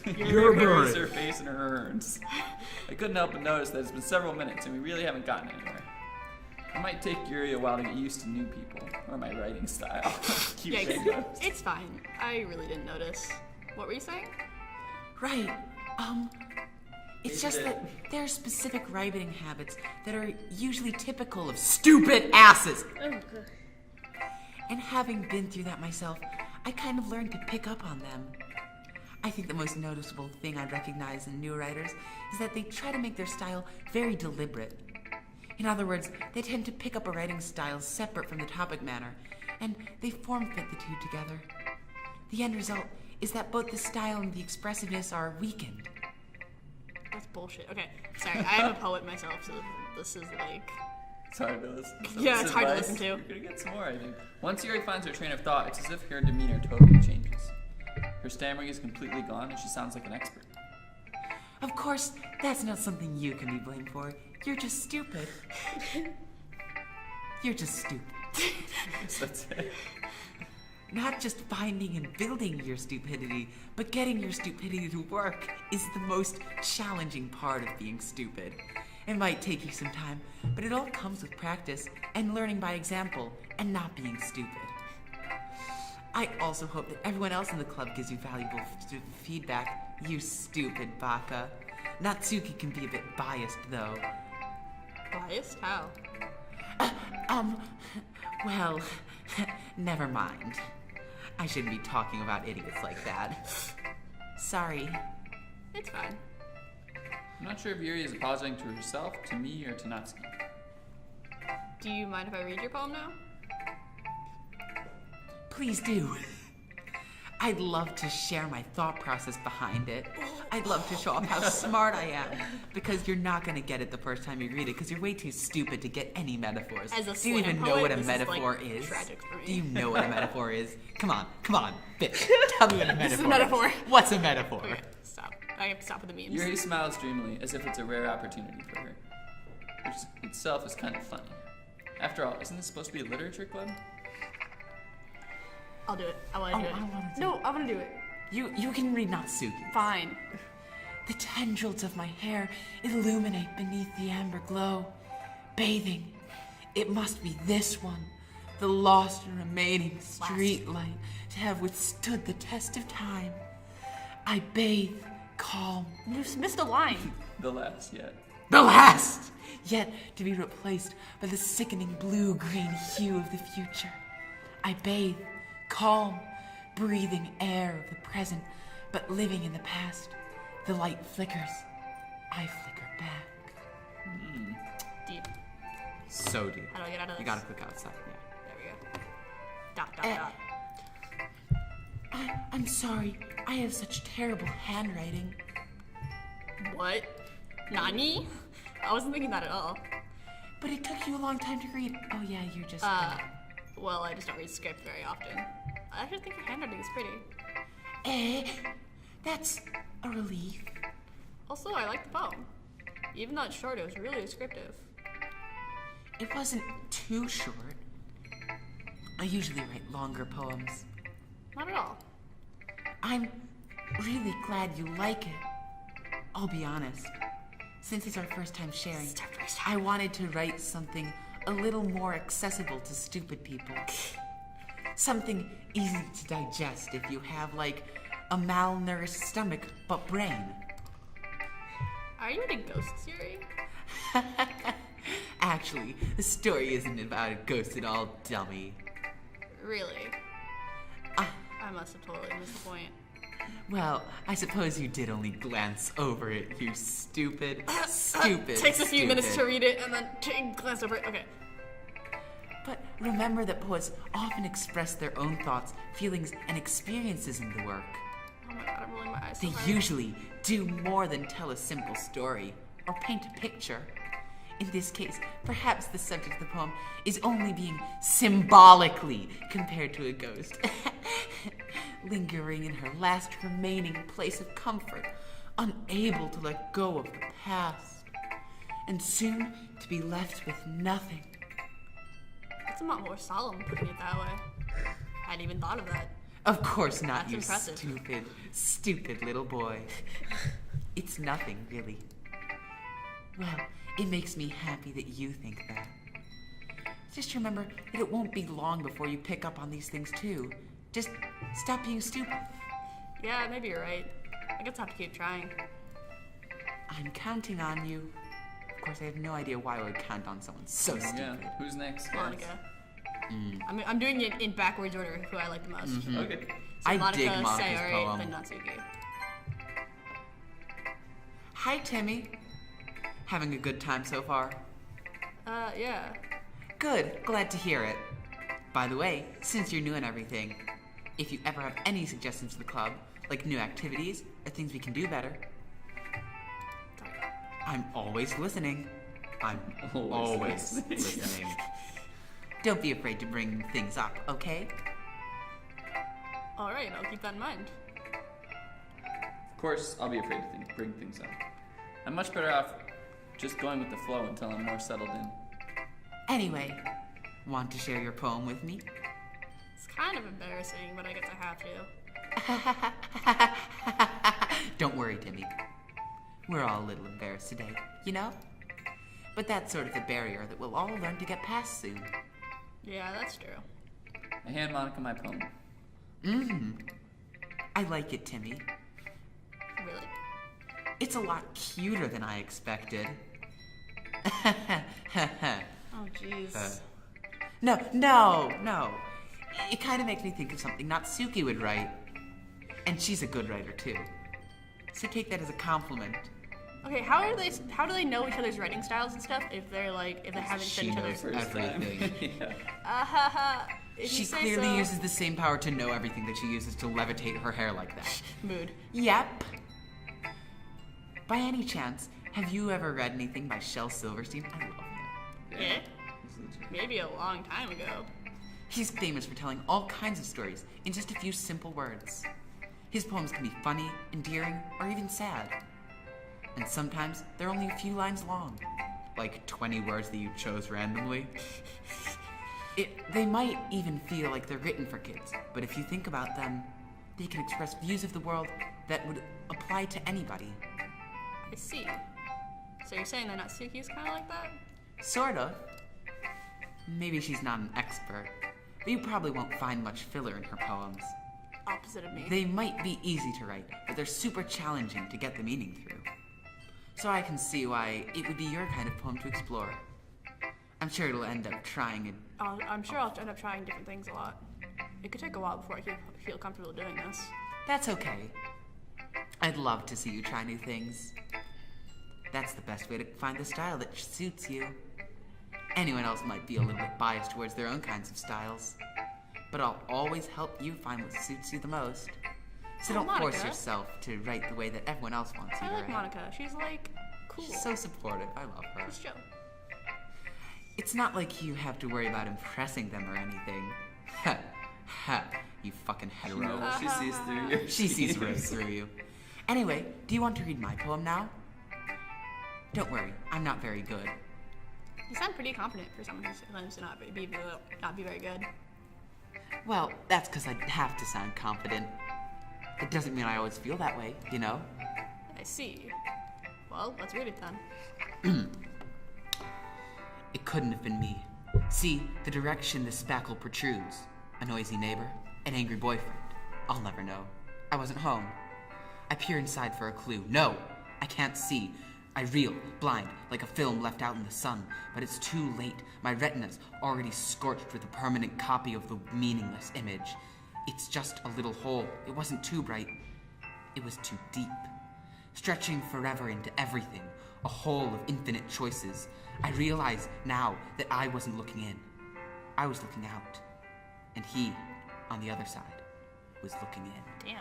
her face in her urns. I couldn't help but notice that it's been several minutes and we really haven't gotten anywhere. It might take Yuri a while to get used to new people, or my writing style. Keep saying Yikes. notes. It's fine. I really didn't notice. What were you saying? Right. It's just that there are specific writing habits that are usually typical of stupid asses. Oh, God. And having been through that myself, I kind of learned to pick up on them. I think the most noticeable thing I recognize in new writers is that they try to make their style very deliberate. In other words, they tend to pick up a writing style separate from the topic matter, and they form fit the two together. The end result is that both the style and the expressiveness are weakened. That's bullshit. Okay, sorry. I am a poet myself, so this is like... It's hard to listen to. Yeah, This it's hard to advice, listen to. You're gonna get some more, I think. Once Yuri finds her train of thought, it's as if her demeanor totally changes. Her stammering is completely gone, and she sounds like an expert. Of course, that's not something you can be blamed for. You're just stupid. You're just stupid. Yes, that's it. Not just finding and building your stupidity, but getting your stupidity to work is the most challenging part of being stupid. It might take you some time, but it all comes with practice and learning by example and not being stupid. I also hope that everyone else in the club gives you valuable feedback, you stupid baka. Natsuki can be a bit biased, though. Biased? How? Well, never mind. I shouldn't be talking about idiots like that. Sorry. It's fine. I'm not sure if Yuri is apologizing to herself, to me, or to Natsuki. Do you mind if I read your poem now? Please do. I'd love to share my thought process behind it. I'd love to show off how smart I am, because you're not going to get it the first time you read it, because you're way too stupid to get any metaphors. As a Do you even slam know poet, what a this is, metaphor like, is? tragic for me. Do you know what a metaphor is? Come on, bitch. Tell me what a metaphor This is a metaphor. What's a metaphor? Okay, stop. I have to stop with the memes. Yuri smiles dreamily, as if it's a rare opportunity for her, which itself is kind of funny. After all, isn't this supposed to be a literature club? I'll do it. I want to do it. I wanna do No, I want to do it. You can read Natsuki. Fine. The tendrils of my hair illuminate beneath the amber glow. Bathing. It must be this one, the lost and remaining street light, to have withstood the test of time. I bathe, calm. You missed a line. The last yet. The last! Yet to be replaced by the sickening blue-green hue of the future. I bathe, calm, breathing air of the present, but living in the past. The light flickers. I flicker back. Deep. So deep. How do I get out of this? You gotta click outside. There we go. Dot, dot, dot. I'm sorry. I have such terrible handwriting. What? Nani? I wasn't thinking that at all. But it took you a long time to read. Oh yeah, you're just... Well, I just don't read script very often. I actually think your handwriting is pretty. That's a relief. Also, I like the poem. Even though it's short, it was really descriptive. It wasn't too short. I usually write longer poems. Not at all. I'm really glad you like it. I'll be honest. Since it's our first time sharing, I wanted to write something a little more accessible to stupid people. Something easy to digest if you have, like, a malnourished stomach but brain. Are you in a ghost series? Actually, the story isn't about a ghost at all, dummy. Really? I must have totally missed the point. Well, I suppose you did only glance over it, you stupid, stupid. Takes a few minutes to read it and then glance over it. Okay. But remember that poets often express their own thoughts, feelings, and experiences in the work. Oh my god, I'm rolling my eyes. They usually do more than tell a simple story or paint a picture. In this case, perhaps the subject of the poem is only being symbolically compared to a ghost, lingering in her last remaining place of comfort, unable to let go of the past, and soon to be left with nothing. That's a lot more solemn putting it that way. I hadn't even thought of that. Of course not, That's you impressive. stupid little boy. It's nothing, really. Well, it makes me happy that you think that. Just remember that it won't be long before you pick up on these things too. Just stop being stupid. Yeah, maybe you're right. I guess I'll have to keep trying. I'm counting on you. Of course, I have no idea why I would count on someone so stupid. Yeah. Who's next? guys? Monica. I'm doing it in backwards order, who I like the most. Okay. So I Monica, dig Monica's Sayori, poem. then Natsuki. Hi, Timmy. Having a good time so far? Yeah. Good, glad to hear it. By the way, since you're new and everything, if you ever have any suggestions for the club, like new activities or things we can do better, I'm always listening. I'm always listening. Don't be afraid to bring things up, okay? Alright, I'll keep that in mind. Of course, I'll be afraid to bring things up. I'm much better off just going with the flow until I'm more settled in. Anyway, want to share your poem with me? It's kind of embarrassing, but I guess I have to. Don't worry, Timmy. We're all a little embarrassed today, you know? But that's sort of the barrier that we'll all learn to get past soon. Yeah, that's true. I hand Monica my poem. I like it, Timmy. Really. It's a lot cuter than I expected. Oh, jeez. No. It kind of makes me think of something Natsuki would write. And she's a good writer, too. So take that as a compliment. Okay, how do they know each other's writing styles and stuff if they haven't said She each knows other's? everything. Yeah. If She you say clearly so. uses the same power to know everything that she uses to levitate her hair like that. Mood. Yep. By any chance, have you ever read anything by Shel Silverstein? I love him. Yeah. Maybe a long time ago. He's famous for telling all kinds of stories in just a few simple words. His poems can be funny, endearing, or even sad. And sometimes they're only a few lines long. Like 20 words that you chose randomly. They might even feel like they're written for kids, but if you think about them, they can express views of the world that would apply to anybody. I see. So you're saying that Natsuki's kind of like that? Sort of. Maybe she's not an expert, but you probably won't find much filler in her poems. Opposite of me. They might be easy to write, but they're super challenging to get the meaning through. So I can see why it would be your kind of poem to explore. I'm sure it'll end up trying it. I'm sure I'll end up trying different things a lot. It could take a while before I feel comfortable doing this. That's okay. I'd love to see you try new things. That's the best way to find the style that suits you. Anyone else might be a little bit biased towards their own kinds of styles, but I'll always help you find what suits you the most. So don't force Monica. yourself to write the way that everyone else wants you I to like write. Monica. She's like cool. She's so supportive. I love her. She's chill. It's not like you have to worry about impressing them or anything. Ha, ha, you fucking hetero. No, she sees through your She sees right schemes. through you. Anyway, do you want to read my poem now? Don't worry, I'm not very good. You sound pretty confident for someone who claims to not be very good. Well, that's because I have to sound confident. It doesn't mean I always feel that way, you know? I see. Well, let's read it then. It couldn't have been me. See, the direction the spackle protrudes. A noisy neighbor, an angry boyfriend. I'll never know. I wasn't home. I peer inside for a clue. No, I can't see. I reel, blind, like a film left out in the sun. But it's too late. My retina's already scorched with a permanent copy of the meaningless image. It's just a little hole. It wasn't too bright. It was too deep. Stretching forever into everything. A hole of infinite choices. I realize now that I wasn't looking in. I was looking out. And he, on the other side, was looking in. Damn.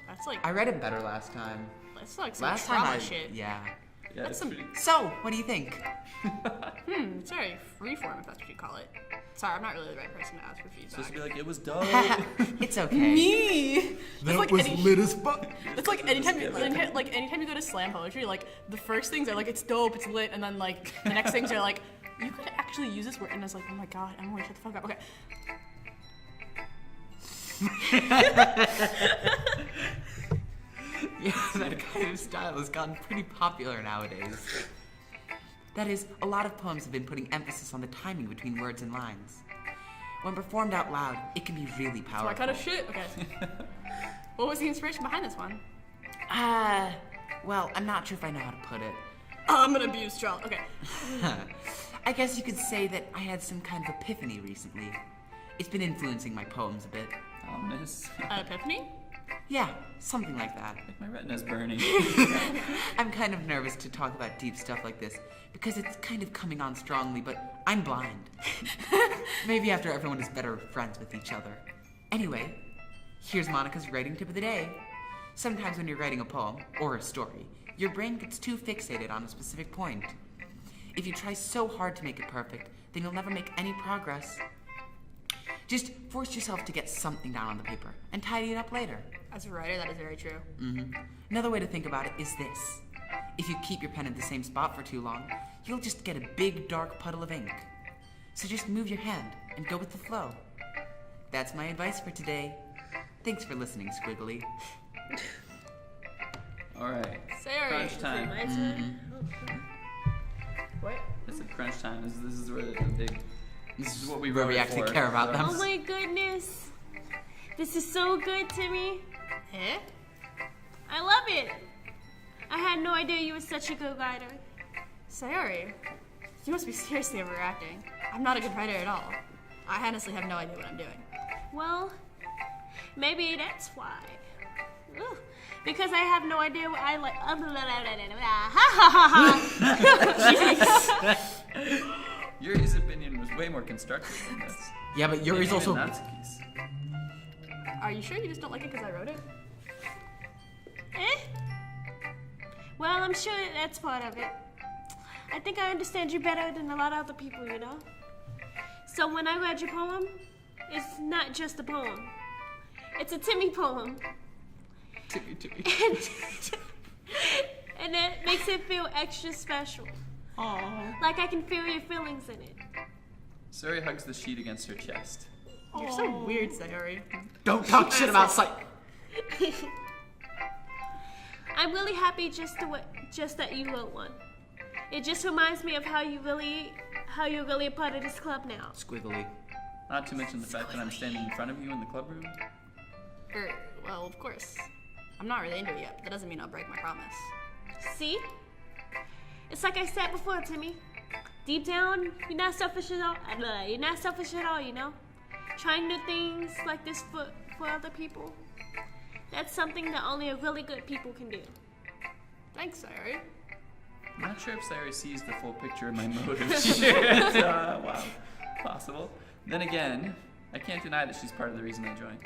That's like I read it better last time. that's like some Last time trauma shit. Yeah. Yeah, That's it's some- pretty. So, what do you think? It's very freeform if that's what you call it. Sorry, I'm not really the right person to ask for feedback. Supposed to be like, it was dope. It's okay. Me. That's like any, as fuck. it's like anytime you go to slam poetry, like the first things are like it's dope, it's lit, and then like the next things are like you could actually use this word, and it's like, oh my god, Emily, shut the fuck up. Okay. Yeah, that kind of style has gotten pretty popular nowadays. That is, a lot of poems have been putting emphasis on the timing between words and lines. When performed out loud, it can be really powerful. So I kind of shit. Okay. What was the inspiration behind this one? Well, I'm not sure if I know how to put it. I'm an abused child. Okay. I guess you could say that I had some kind of epiphany recently. It's been influencing my poems a bit. Ominous. An epiphany? Yeah, something like that. Like my retina's burning. I'm kind of nervous to talk about deep stuff like this because it's kind of coming on strongly, but I'm blind. Maybe after everyone is better friends with each other. Anyway, here's Monica's writing tip of the day. Sometimes when you're writing a poem or a story, your brain gets too fixated on a specific point. If you try so hard to make it perfect, then you'll never make any progress. Just force yourself to get something down on the paper and tidy it up later. As a writer, that is very true. Another way to think about it is this. If you keep your pen at the same spot for too long, you'll just get a big dark puddle of ink. So just move your hand and go with the flow. That's my advice for today. Thanks for listening, Squiggly. All right. Sayori. Crunch time. My turn. What? This is crunch time. This is where the big. This is what we Where we wrote it actually for. care about them. Oh my goodness. This is so good to me. Eh? I love it. I had no idea you were such a good writer. Sayori, you must be seriously overacting. I'm not a good writer at all. I honestly have no idea what I'm doing. Well, maybe that's why. Ooh, because I have no idea what I like. Yuri's opinion was way more constructive than this. Yeah, but Yuri's Even also... Natsuki's. Are you sure you just don't like it because I wrote it? Eh? Well, I'm sure that's part of it. I think I understand you better than a lot of other people, you know? So when I read your poem, it's not just a poem. It's a Timmy poem. Timmy. And it makes it feel extra special. Aww. Like I can feel your feelings in it. Sayori hugs the sheet against her chest. You're so weird, Sayori. Don't talk shit about sight. I'm really happy just just that you wrote one. It just reminds me of how you're really a part of this club now. Squiggly. Not to mention the fact that I'm standing in front of you in the club room. Well, of course. I'm not really into it yet, but that doesn't mean I'll break my promise. See? It's like I said before, Timmy. Deep down, you're not selfish at all. You're not selfish at all, you know? Trying to do things like this for other people. That's something that only really good people can do. Thanks, Sayori. I'm not sure if Sayori sees the full picture of my motives. Wow, possible. Then again, I can't deny that she's part of the reason I joined.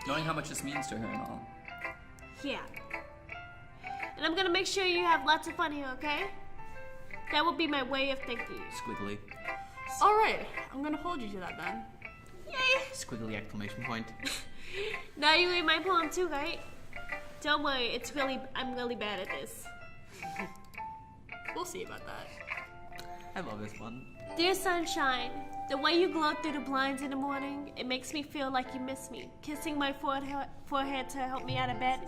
Knowing how much this means to her and all. Yeah. And I'm gonna make sure you have lots of fun here, okay? That will be my way of thanking you. Squiggly. Alright, I'm gonna hold you to that then. Yay! Squiggly exclamation point. Now you read my poem too, right? Don't worry, I'm really bad at this. We'll see about that. I love this one. Dear sunshine, the way you glow through the blinds in the morning, it makes me feel like you miss me. Kissing my forehead to help me out of bed,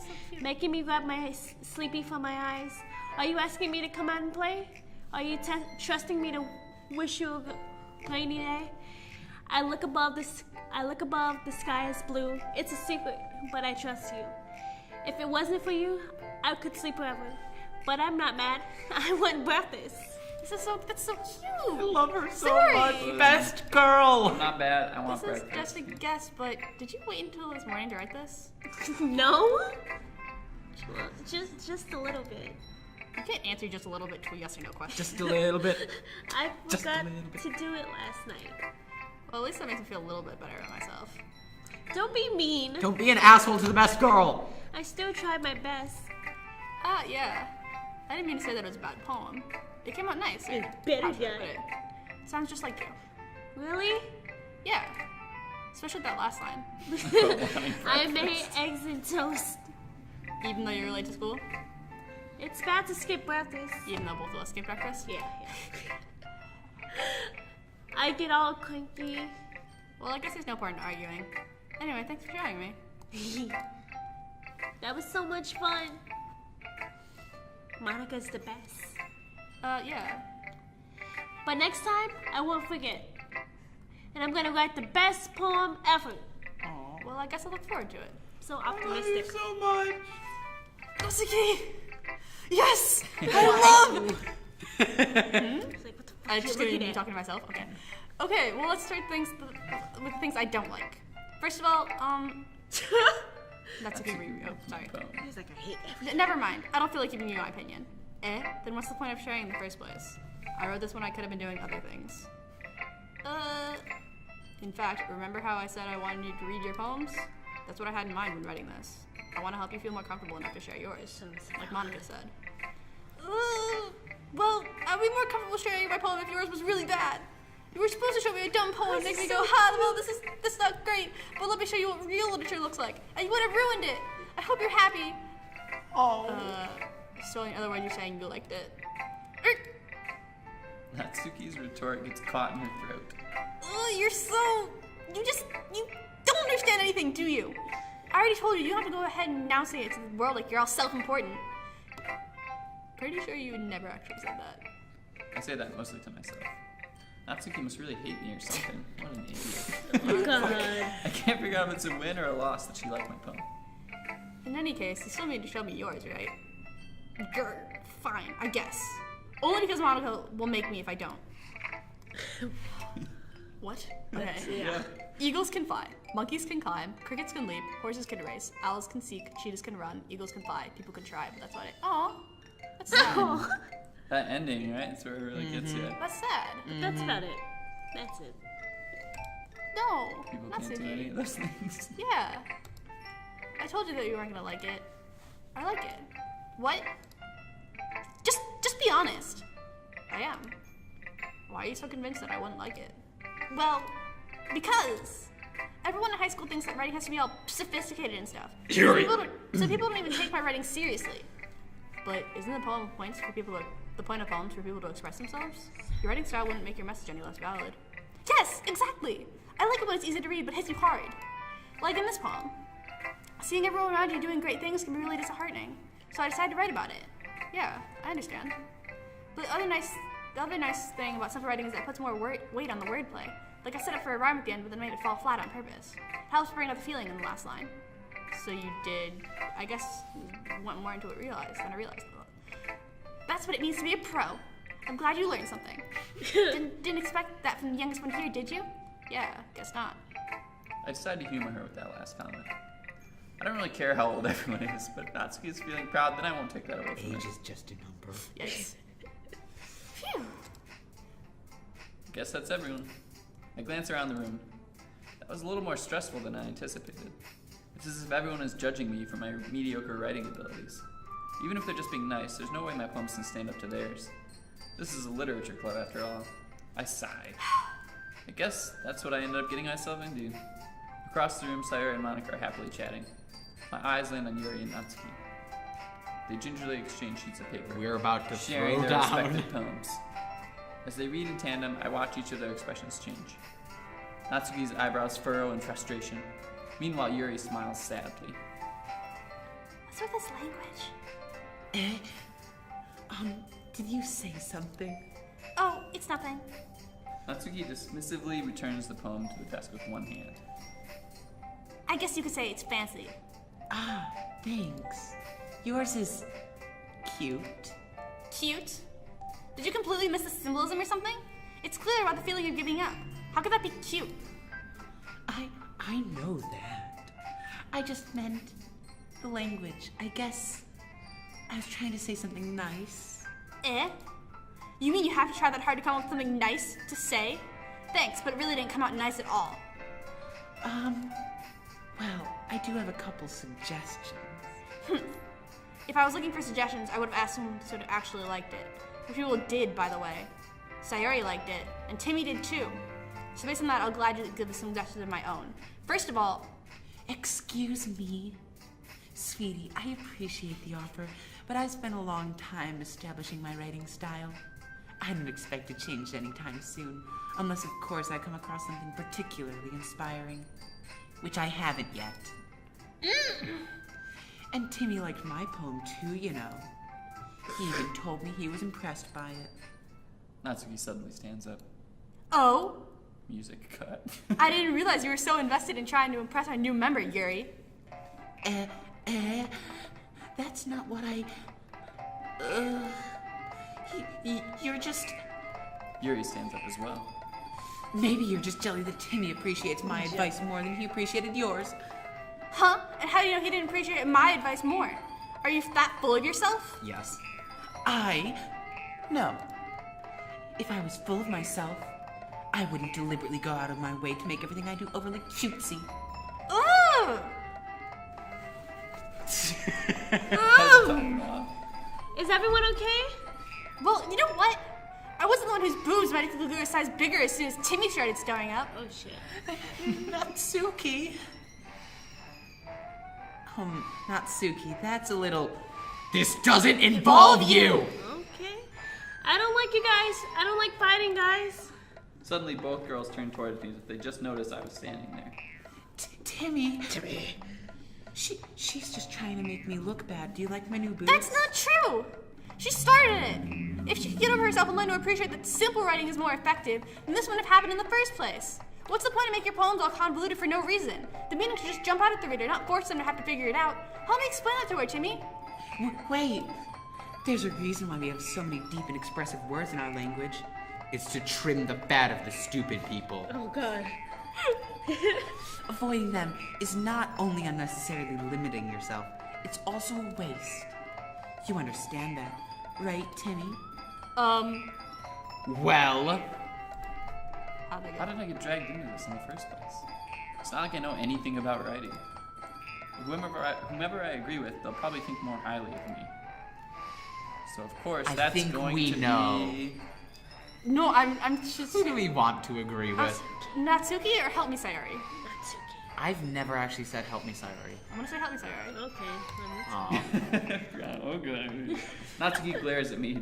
making me rub my sleepy from my eyes. Are you asking me to come out and play? Are you trusting me to wish you a rainy day? I look above the sky is blue. It's a secret, but I trust you. If it wasn't for you, I could sleep forever. But I'm not mad. I want breakfast. That's so cute. I love her so Sorry. much. Best girl. Not bad, I want This is breakfast. just a guess, but did you wait until this morning to write this? No? Just a little bit. You can't answer just a little bit to a yes or no question. Just a little bit. I Just a forgot little bit. to do it last night. Well, at least that makes me feel a little bit better about myself. Don't be mean. Don't be an asshole to the best girl. I still tried my best. Yeah. I didn't mean to say that it was a bad poem. It came out nice. It's better, How should I yeah. put it? Sounds just like you. Really? Yeah. Especially that last line. I made eggs and toast. Even though you're late to school? It's bad to skip breakfast. Even though both of us skip breakfast? Yeah. I get all cranky. Well, I guess there's no point in arguing. Anyway, thanks for joining me. That was so much fun. Monica's the best. Yeah. But next time, I won't forget. And I'm gonna write the best poem ever. Well, I guess I look forward to it. So optimistic. So much. Dosuke! Yes! I love! It's like, what the fuck I'm you just gonna looking be at? talking to myself? Okay. Okay, well, let's start things with things I don't like. First of all, that's a good review. Oh, sorry. He's like, I hate everything. Never mind. I don't feel like giving you my opinion. Then what's the point of sharing in the first place? I wrote this when I could have been doing other things. In fact, remember how I said I wanted you to read your poems? That's what I had in mind when writing this. I want to help you feel more comfortable enough to share yours, like Monica said. Well, I'd be more comfortable sharing my poem if yours was really bad. You were supposed to show me a dumb poem and make me go, ha, well, this is not great, but let me show you what real literature looks like. And you would have ruined it. I hope you're happy. So in other words, you're saying you liked it. Natsuki's retort gets caught in her throat. You don't understand anything, do you? I already told you, you don't have to go ahead and now say it to the world like you're all self-important. Pretty sure you never actually said that. I say that mostly to myself. Natsuki must really hate me or something. What an idiot. Oh god. I can't figure out if it's a win or a loss that she liked my poem. In any case, you still need to show me yours, right? Fine, I guess. Only because Monica will make me if I don't. What? Okay. Yeah. Eagles can fly, monkeys can climb, crickets can leap, horses can race, owls can seek, cheetahs can run, eagles can fly, people can try, but that's about it. Aw, that's sad. That ending, right? That's where it really gets you. That's sad. That's about it. That's it. No, People not can't do any of those things. Yeah. I told you that you weren't gonna like it. I like it. What? Just be honest. I am. Why are you so convinced that I wouldn't like it? Well, because everyone in high school thinks that writing has to be all sophisticated and stuff. So people don't even take my writing seriously. But isn't the point of poems for people to express themselves? Your writing style wouldn't make your message any less valid. Yes, exactly. I like it when it's easy to read but hits you hard. Like in this poem. Seeing everyone around you doing great things can be really disheartening. So I decided to write about it. Yeah, I understand. But the other nice thing about simple writing is that it puts more weight on the wordplay. Like I set it for a rhyme at the end, but then made it fall flat on purpose. It helps bring out the feeling in the last line. So you did, I guess, went more into it than I realized. That's what it means to be a pro. I'm glad you learned something. Didn't expect that from the youngest one here, did you? Yeah, guess not. I decided to humor her with that last comment. I don't really care how old everyone is, but Natsuki is feeling proud, then I won't take that away from her. Age is just a number. Yes. Phew. Guess that's everyone. I glance around the room. That was a little more stressful than I anticipated. It's as if everyone is judging me for my mediocre writing abilities. Even if they're just being nice, there's no way my poems can stand up to theirs. This is a literature club after all. I sighed. I guess that's what I ended up getting myself into. Across the room, Sayori and Monica are happily chatting. My eyes land on Yuri and Natsuki. They gingerly exchange sheets of paper, We're about to sharing throw their down. respective poems. As they read in tandem, I watch each of their expressions change. Natsuki's eyebrows furrow in frustration. Meanwhile, Yuri smiles sadly. What's with this language? Did you say something? Oh, it's nothing. Natsuki dismissively returns the poem to the desk with one hand. I guess you could say it's fancy. Ah, thanks. Yours is cute. Cute? Did you completely miss the symbolism or something? It's clear about the feeling of giving up. How could that be cute? I know that. I just meant the language. I guess I was trying to say something nice. Eh? You mean you have to try that hard to come up with something nice to say? Thanks, but it really didn't come out nice at all. Well, I do have a couple suggestions. If I was looking for suggestions, I would have asked someone who actually liked it. Which people did, by the way. Sayori liked it, and Timmy did too. So based on that, I'll gladly give some suggestions of my own. First of all, Excuse me. Sweetie, I appreciate the offer, but I've spent a long time establishing my writing style. I don't expect to change anytime soon, unless of course I come across something particularly inspiring, which I haven't yet. And Timmy liked my poem too, you know. He even told me he was impressed by it. Natsuki suddenly stands up. oh, Music cut. I didn't realize you were so invested in trying to impress our new member, Yuri. That's not what I... You're just... Yuri stands up as well. Maybe you're just jelly that Timmy appreciates my advice more than he appreciated yours. Huh? And how do you know he didn't appreciate my advice more? Are you that full of yourself? Yes. No. If I was full of myself, I wouldn't deliberately go out of my way to make everything I do overly cutesy. Ooh! Is everyone okay? Well, you know what? I wasn't the one whose boobs magically grew a size bigger as soon as Timmy started stowing up. Oh shit. Natsuki. Natsuki, that's a little... This doesn't involve you! Okay. I don't like you guys. I don't like fighting, guys. Suddenly, both girls turn towards me as if they just noticed I was standing there. Timmy. She's just trying to make me look bad. Do you like my new boobs? That's not true! She started it! If she could get over herself and learn to appreciate that simple writing is more effective, then this wouldn't have happened in the first place. What's the point of making your poems all convoluted for no reason? The meaning should just jump out at the reader, not force them to have to figure it out. Help me explain that to her, Timmy. Wait. There's a reason why we have so many deep and expressive words in our language. It's to trim the fat of the stupid people. Oh god. Avoiding them is not only unnecessarily limiting yourself, it's also a waste. You understand that, right, Timmy? Well, How did I get dragged into this in the first place? It's not like I know anything about writing. Whomever I agree with, they'll probably think more highly of me. So of course, I that's think going we to know. be... No, I'm just... who do we want to agree with? Natsuki or Help Me Sayori? I've never actually said help me, Sayori. I'm gonna say Help Me Sayori. Okay. Oh, good. Natsuki glares at me,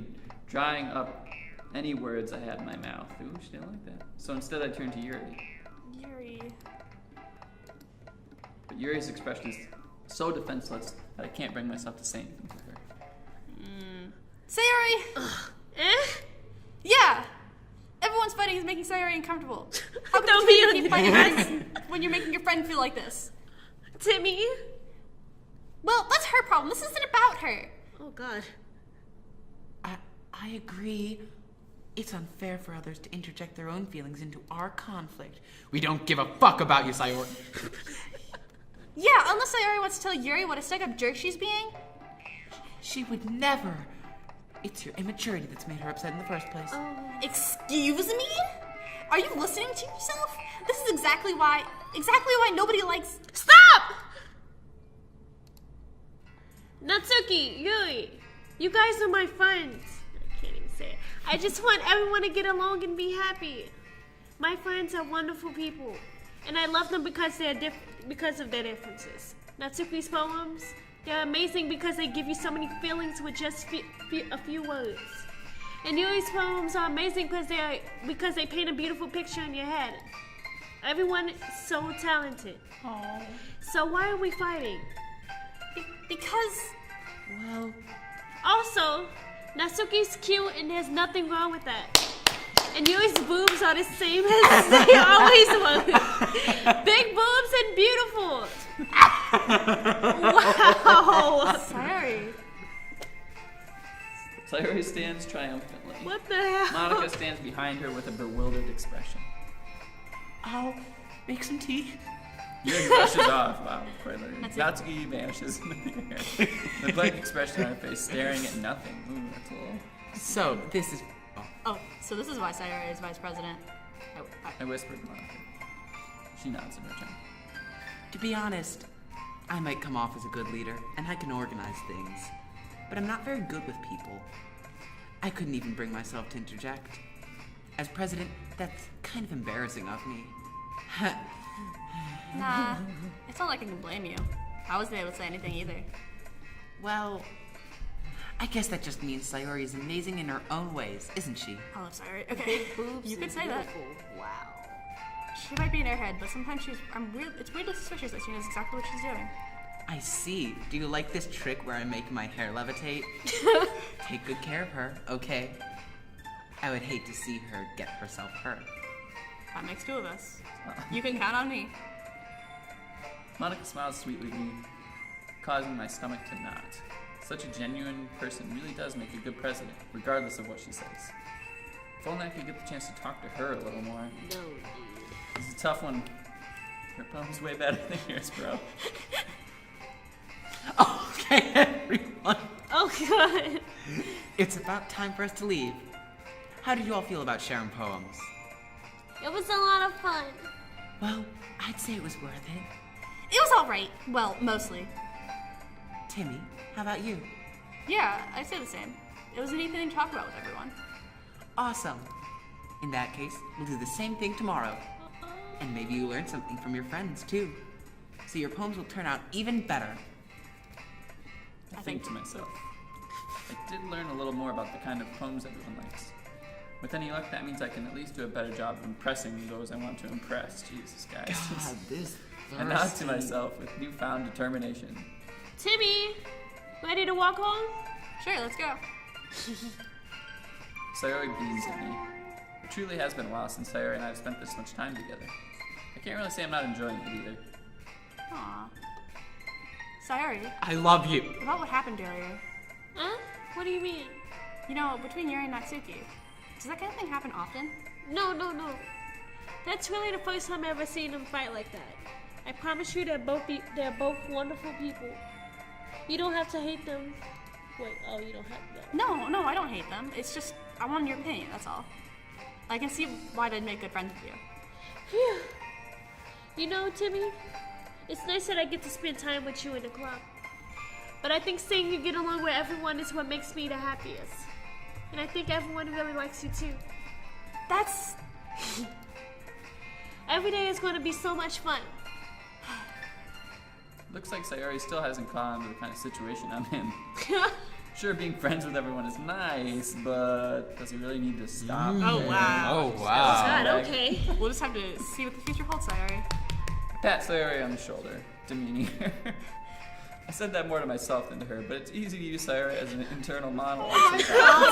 drying up any words I had in my mouth. Ooh, she didn't like that. So instead I turned to Yuri. Yuri... But Yuri's expression is so defenseless that I can't bring myself to say anything to her. Sayori! Eh? Yeah! Everyone's fighting is making Sayori uncomfortable. How Don't come be you keep on- fighting friends when you're making your friend feel like this? Timmy? Well, that's her problem. This isn't about her. Oh, God. I agree. It's unfair for others to interject their own feelings into our conflict. We don't give a fuck about you, Sayori. Yeah, unless Sayori wants to tell Yuri what a stuck-up jerk she's being. She would never. It's your immaturity that's made her upset in the first place. Excuse me? Are you listening to yourself? This is exactly why nobody likes... Stop! Natsuki, Yui, you guys are my friends. I can't even say it. I just want everyone to get along and be happy. My friends are wonderful people, and I love them because because of their differences. Natsuki's poems, they're amazing because they give you so many feelings with just a few words. And Yui's poems are amazing because they paint a beautiful picture in your head. Everyone is so talented. Aww. So why are we fighting? Because... Well... Also, Natsuki's cute and there's nothing wrong with that. And Yui's boobs are the same as they always were. Big boobs and beautiful. Wow. Sayori. Sayori stands triumphantly. What the hell? Monica stands behind her with a bewildered expression. I'll make some tea. Yuri brushes off. Wow, quite literally. That's it. Natsuki vanishes into the air. The blank expression on her face, staring at nothing. Ooh, that's a little... So, this is... Oh, so this is why Sayori is vice president. I whispered to Monica. She nods in return. To be honest, I might come off as a good leader, and I can organize things. But I'm not very good with people. I couldn't even bring myself to interject. As president, that's kind of embarrassing of me. Nah, it's not like I can blame you. I wasn't able to say anything either. Well, I guess that just means Sayori is amazing in her own ways, isn't she? I love Sayori. Okay, Boobs you could and say that. beautiful. Wow. She might be in her head, but sometimes it's weirdly suspicious that she knows exactly what she's doing. I see. Do you like this trick where I make my hair levitate? Take good care of her, okay? I would hate to see her get herself hurt. That makes two of us. You can count on me. Monica smiles sweetly at me, causing my stomach to knot. Such a genuine person really does make a good president, regardless of what she says. If only I could get the chance to talk to her a little more. No. This is a tough one. Her poem's way better than yours, bro. Okay, everyone. Oh, God. It's about time for us to leave. How did you all feel about sharing poems? It was a lot of fun. Well, I'd say it was worth it. It was alright. Well, mostly. Timmy, how about you? Yeah, I'd say the same. It was a neat thing to talk about with everyone. Awesome. In that case, we'll do the same thing tomorrow. And maybe you learn something from your friends, too. So your poems will turn out even better. I think to myself, I did learn a little more about the kind of poems everyone likes. With any luck, that means I can at least do a better job of impressing those I want to impress. Jesus, guys. God, this And nod to myself with newfound determination. Timmy, ready to walk home? Sure, let's go. Sayori beams at me. It truly has been a while since Sayori and I have spent this much time together. I can't really say I'm not enjoying it either. Aw. Sayori, I love you. about what happened earlier. Huh? What do you mean? You know, between Yuri and Natsuki, does that kind of thing happen often? No. That's really the first time I've ever seen them fight like that. I promise you they're both wonderful people. You don't have to hate them. Wait, oh, you don't have to. No, I don't hate them. It's just, I want your opinion, that's all. I can see why they'd make good friends with you. Phew. You know, Timmy, it's nice that I get to spend time with you in the club. But I think seeing you get along with everyone is what makes me the happiest. And I think everyone really likes you too. That's... Every day is going to be so much fun. Looks like Sayori still hasn't caught on to the kind of situation I'm in. Sure, being friends with everyone is nice, but does he really need to stop? Oh, wow. Oh, wow. God, okay. We'll just have to see what the future holds, Sayori. Pat Sayori on the shoulder, demeaning her. I said that more to myself than to her, but it's easy to use Sayori as an internal monologue.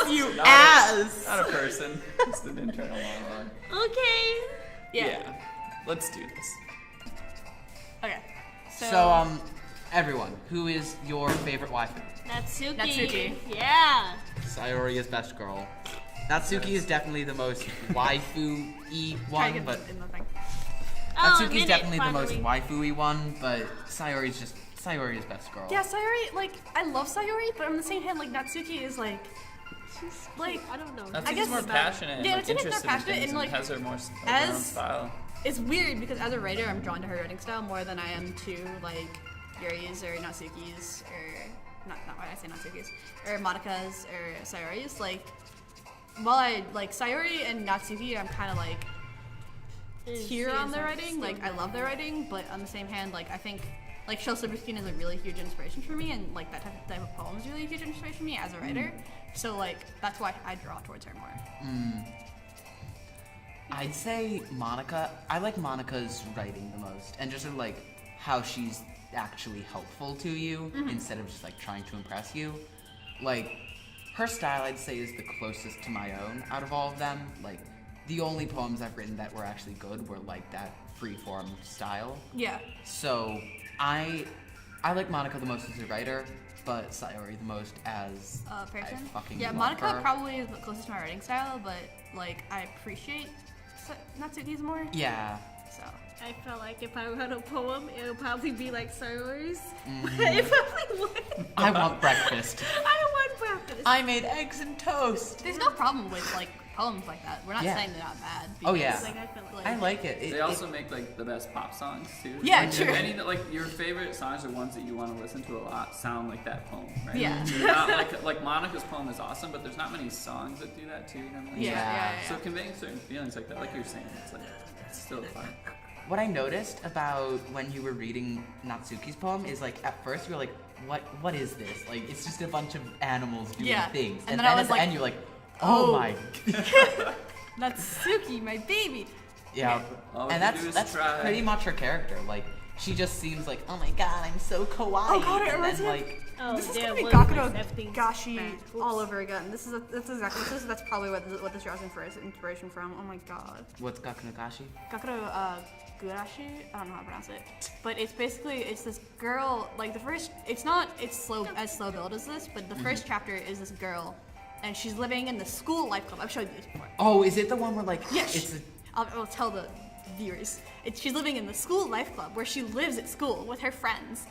You Not ass! Not a person, just an internal monologue. Okay. Yeah. Let's do this. Okay. So, everyone, who is your favorite waifu? Natsuki. Natsuki. Yeah. Sayori is best girl. Natsuki is definitely the most waifu-y one, but in the thing. Natsuki's definitely the most waifu-y one, but Sayori is best girl. Yeah, Sayori, like, I love Sayori, but on the same hand, like, Natsuki is like, She's like, I don't know. Natsuki's guess more passionate and yeah, like, Natsuki's more interested in passionate things and, like, has her more her own as- style. it's weird because as a writer, I'm drawn to her writing style more than I am to, like, Yuri's or Natsuki's, or, not why I say Natsuki's, or Monika's, or Sayori's. Like, while I, like, Sayori and Natsuki, I'm kind of, like, here on their writing. Like, I love their writing, but on the same hand, like, I think, like, Shel Silverstein is a really huge inspiration for me, and, like, that type of poem is really a huge inspiration for me as a writer. So, like, that's why I draw towards her more. I'd say Monika. I like Monika's writing the most, and just sort of like how she's actually helpful to you instead of just like trying to impress you. Like her style, I'd say, is the closest to my own out of all of them. Like the only poems I've written that were actually good were like that free-form style. Yeah. So I like Monika the most as a writer, but Sayori the most as Person. I fucking Yeah, love Monika her. probably is the closest to my writing style, but, like, I appreciate Natsuki's more. Yeah. So. I felt like if I wrote a poem, it would probably be like Sayori's. It probably would. I want breakfast. I want breakfast. I made eggs and toast. There's no problem with, like, poems like that. We're not Yeah. saying they're not bad. Oh, because, yeah. Like, I feel like I like it. They also make like the best pop songs too. Yeah, like, true. Any that like your favorite songs are ones that you want to listen to a lot. Sound like that poem, right? Yeah. They're not like Monika's poem is awesome, but there's not many songs that do that too. You know what I mean? Yeah. So conveying certain feelings like that, like you're saying, it's still fun. What I noticed about when you were reading Natsuki's poem is like at first you were like, what is this? Like it's just a bunch of animals doing Yeah. things. And then then I at was the like, end you're like, oh my Natsuki, my baby. Yeah. All we And can do is that's try. pretty much her character. Like she just seems like, oh my god, I'm so kawaii. Oh god, it and reminds then me of- like This is there gonna be was, Gakudo like, everything's Gashi bad. all over again. That's exactly what this. That's probably what this draws inspiration from. Oh my god. what's Gakunagashi? Gakudo Gurashi. I don't know how to pronounce it, but it's basically this girl. Like the first, it's slow build as this, but the first chapter is this girl, and she's living in the school life club. I've showed you this before. Oh, is it the one where like Yes. it's a I'll tell the viewers. She's living in the school life club where she lives at school with her friends,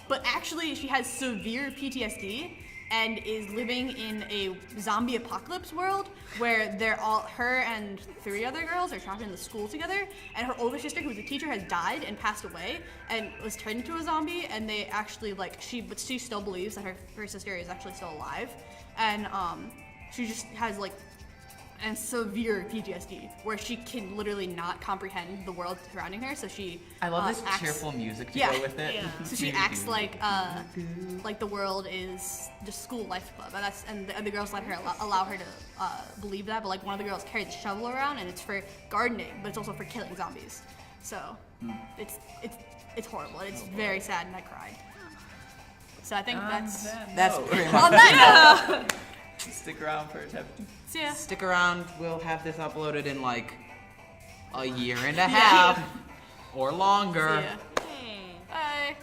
but actually she has severe PTSD and is living in a zombie apocalypse world where her and 3 other girls are trapped in the school together, and her older sister, who was a teacher, has died and passed away and was turned into a zombie, and they actually but she still believes that her sister is actually still alive, and she just has and severe PTSD, where she can literally not comprehend the world surrounding her. So she. I love this acts, cheerful music to Yeah. go with it. Yeah. So she acts like the world is just school life club, and the other girls allow her to believe that. But like one of the girls carries a shovel around, and it's for gardening, but it's also for killing zombies. So it's horrible. And it's very sad, and I cried. So I think that's pretty much on that note. Stick around for it. See ya. Stick around, we'll have this uploaded in like a year and a half or longer. See ya. Hey. Bye.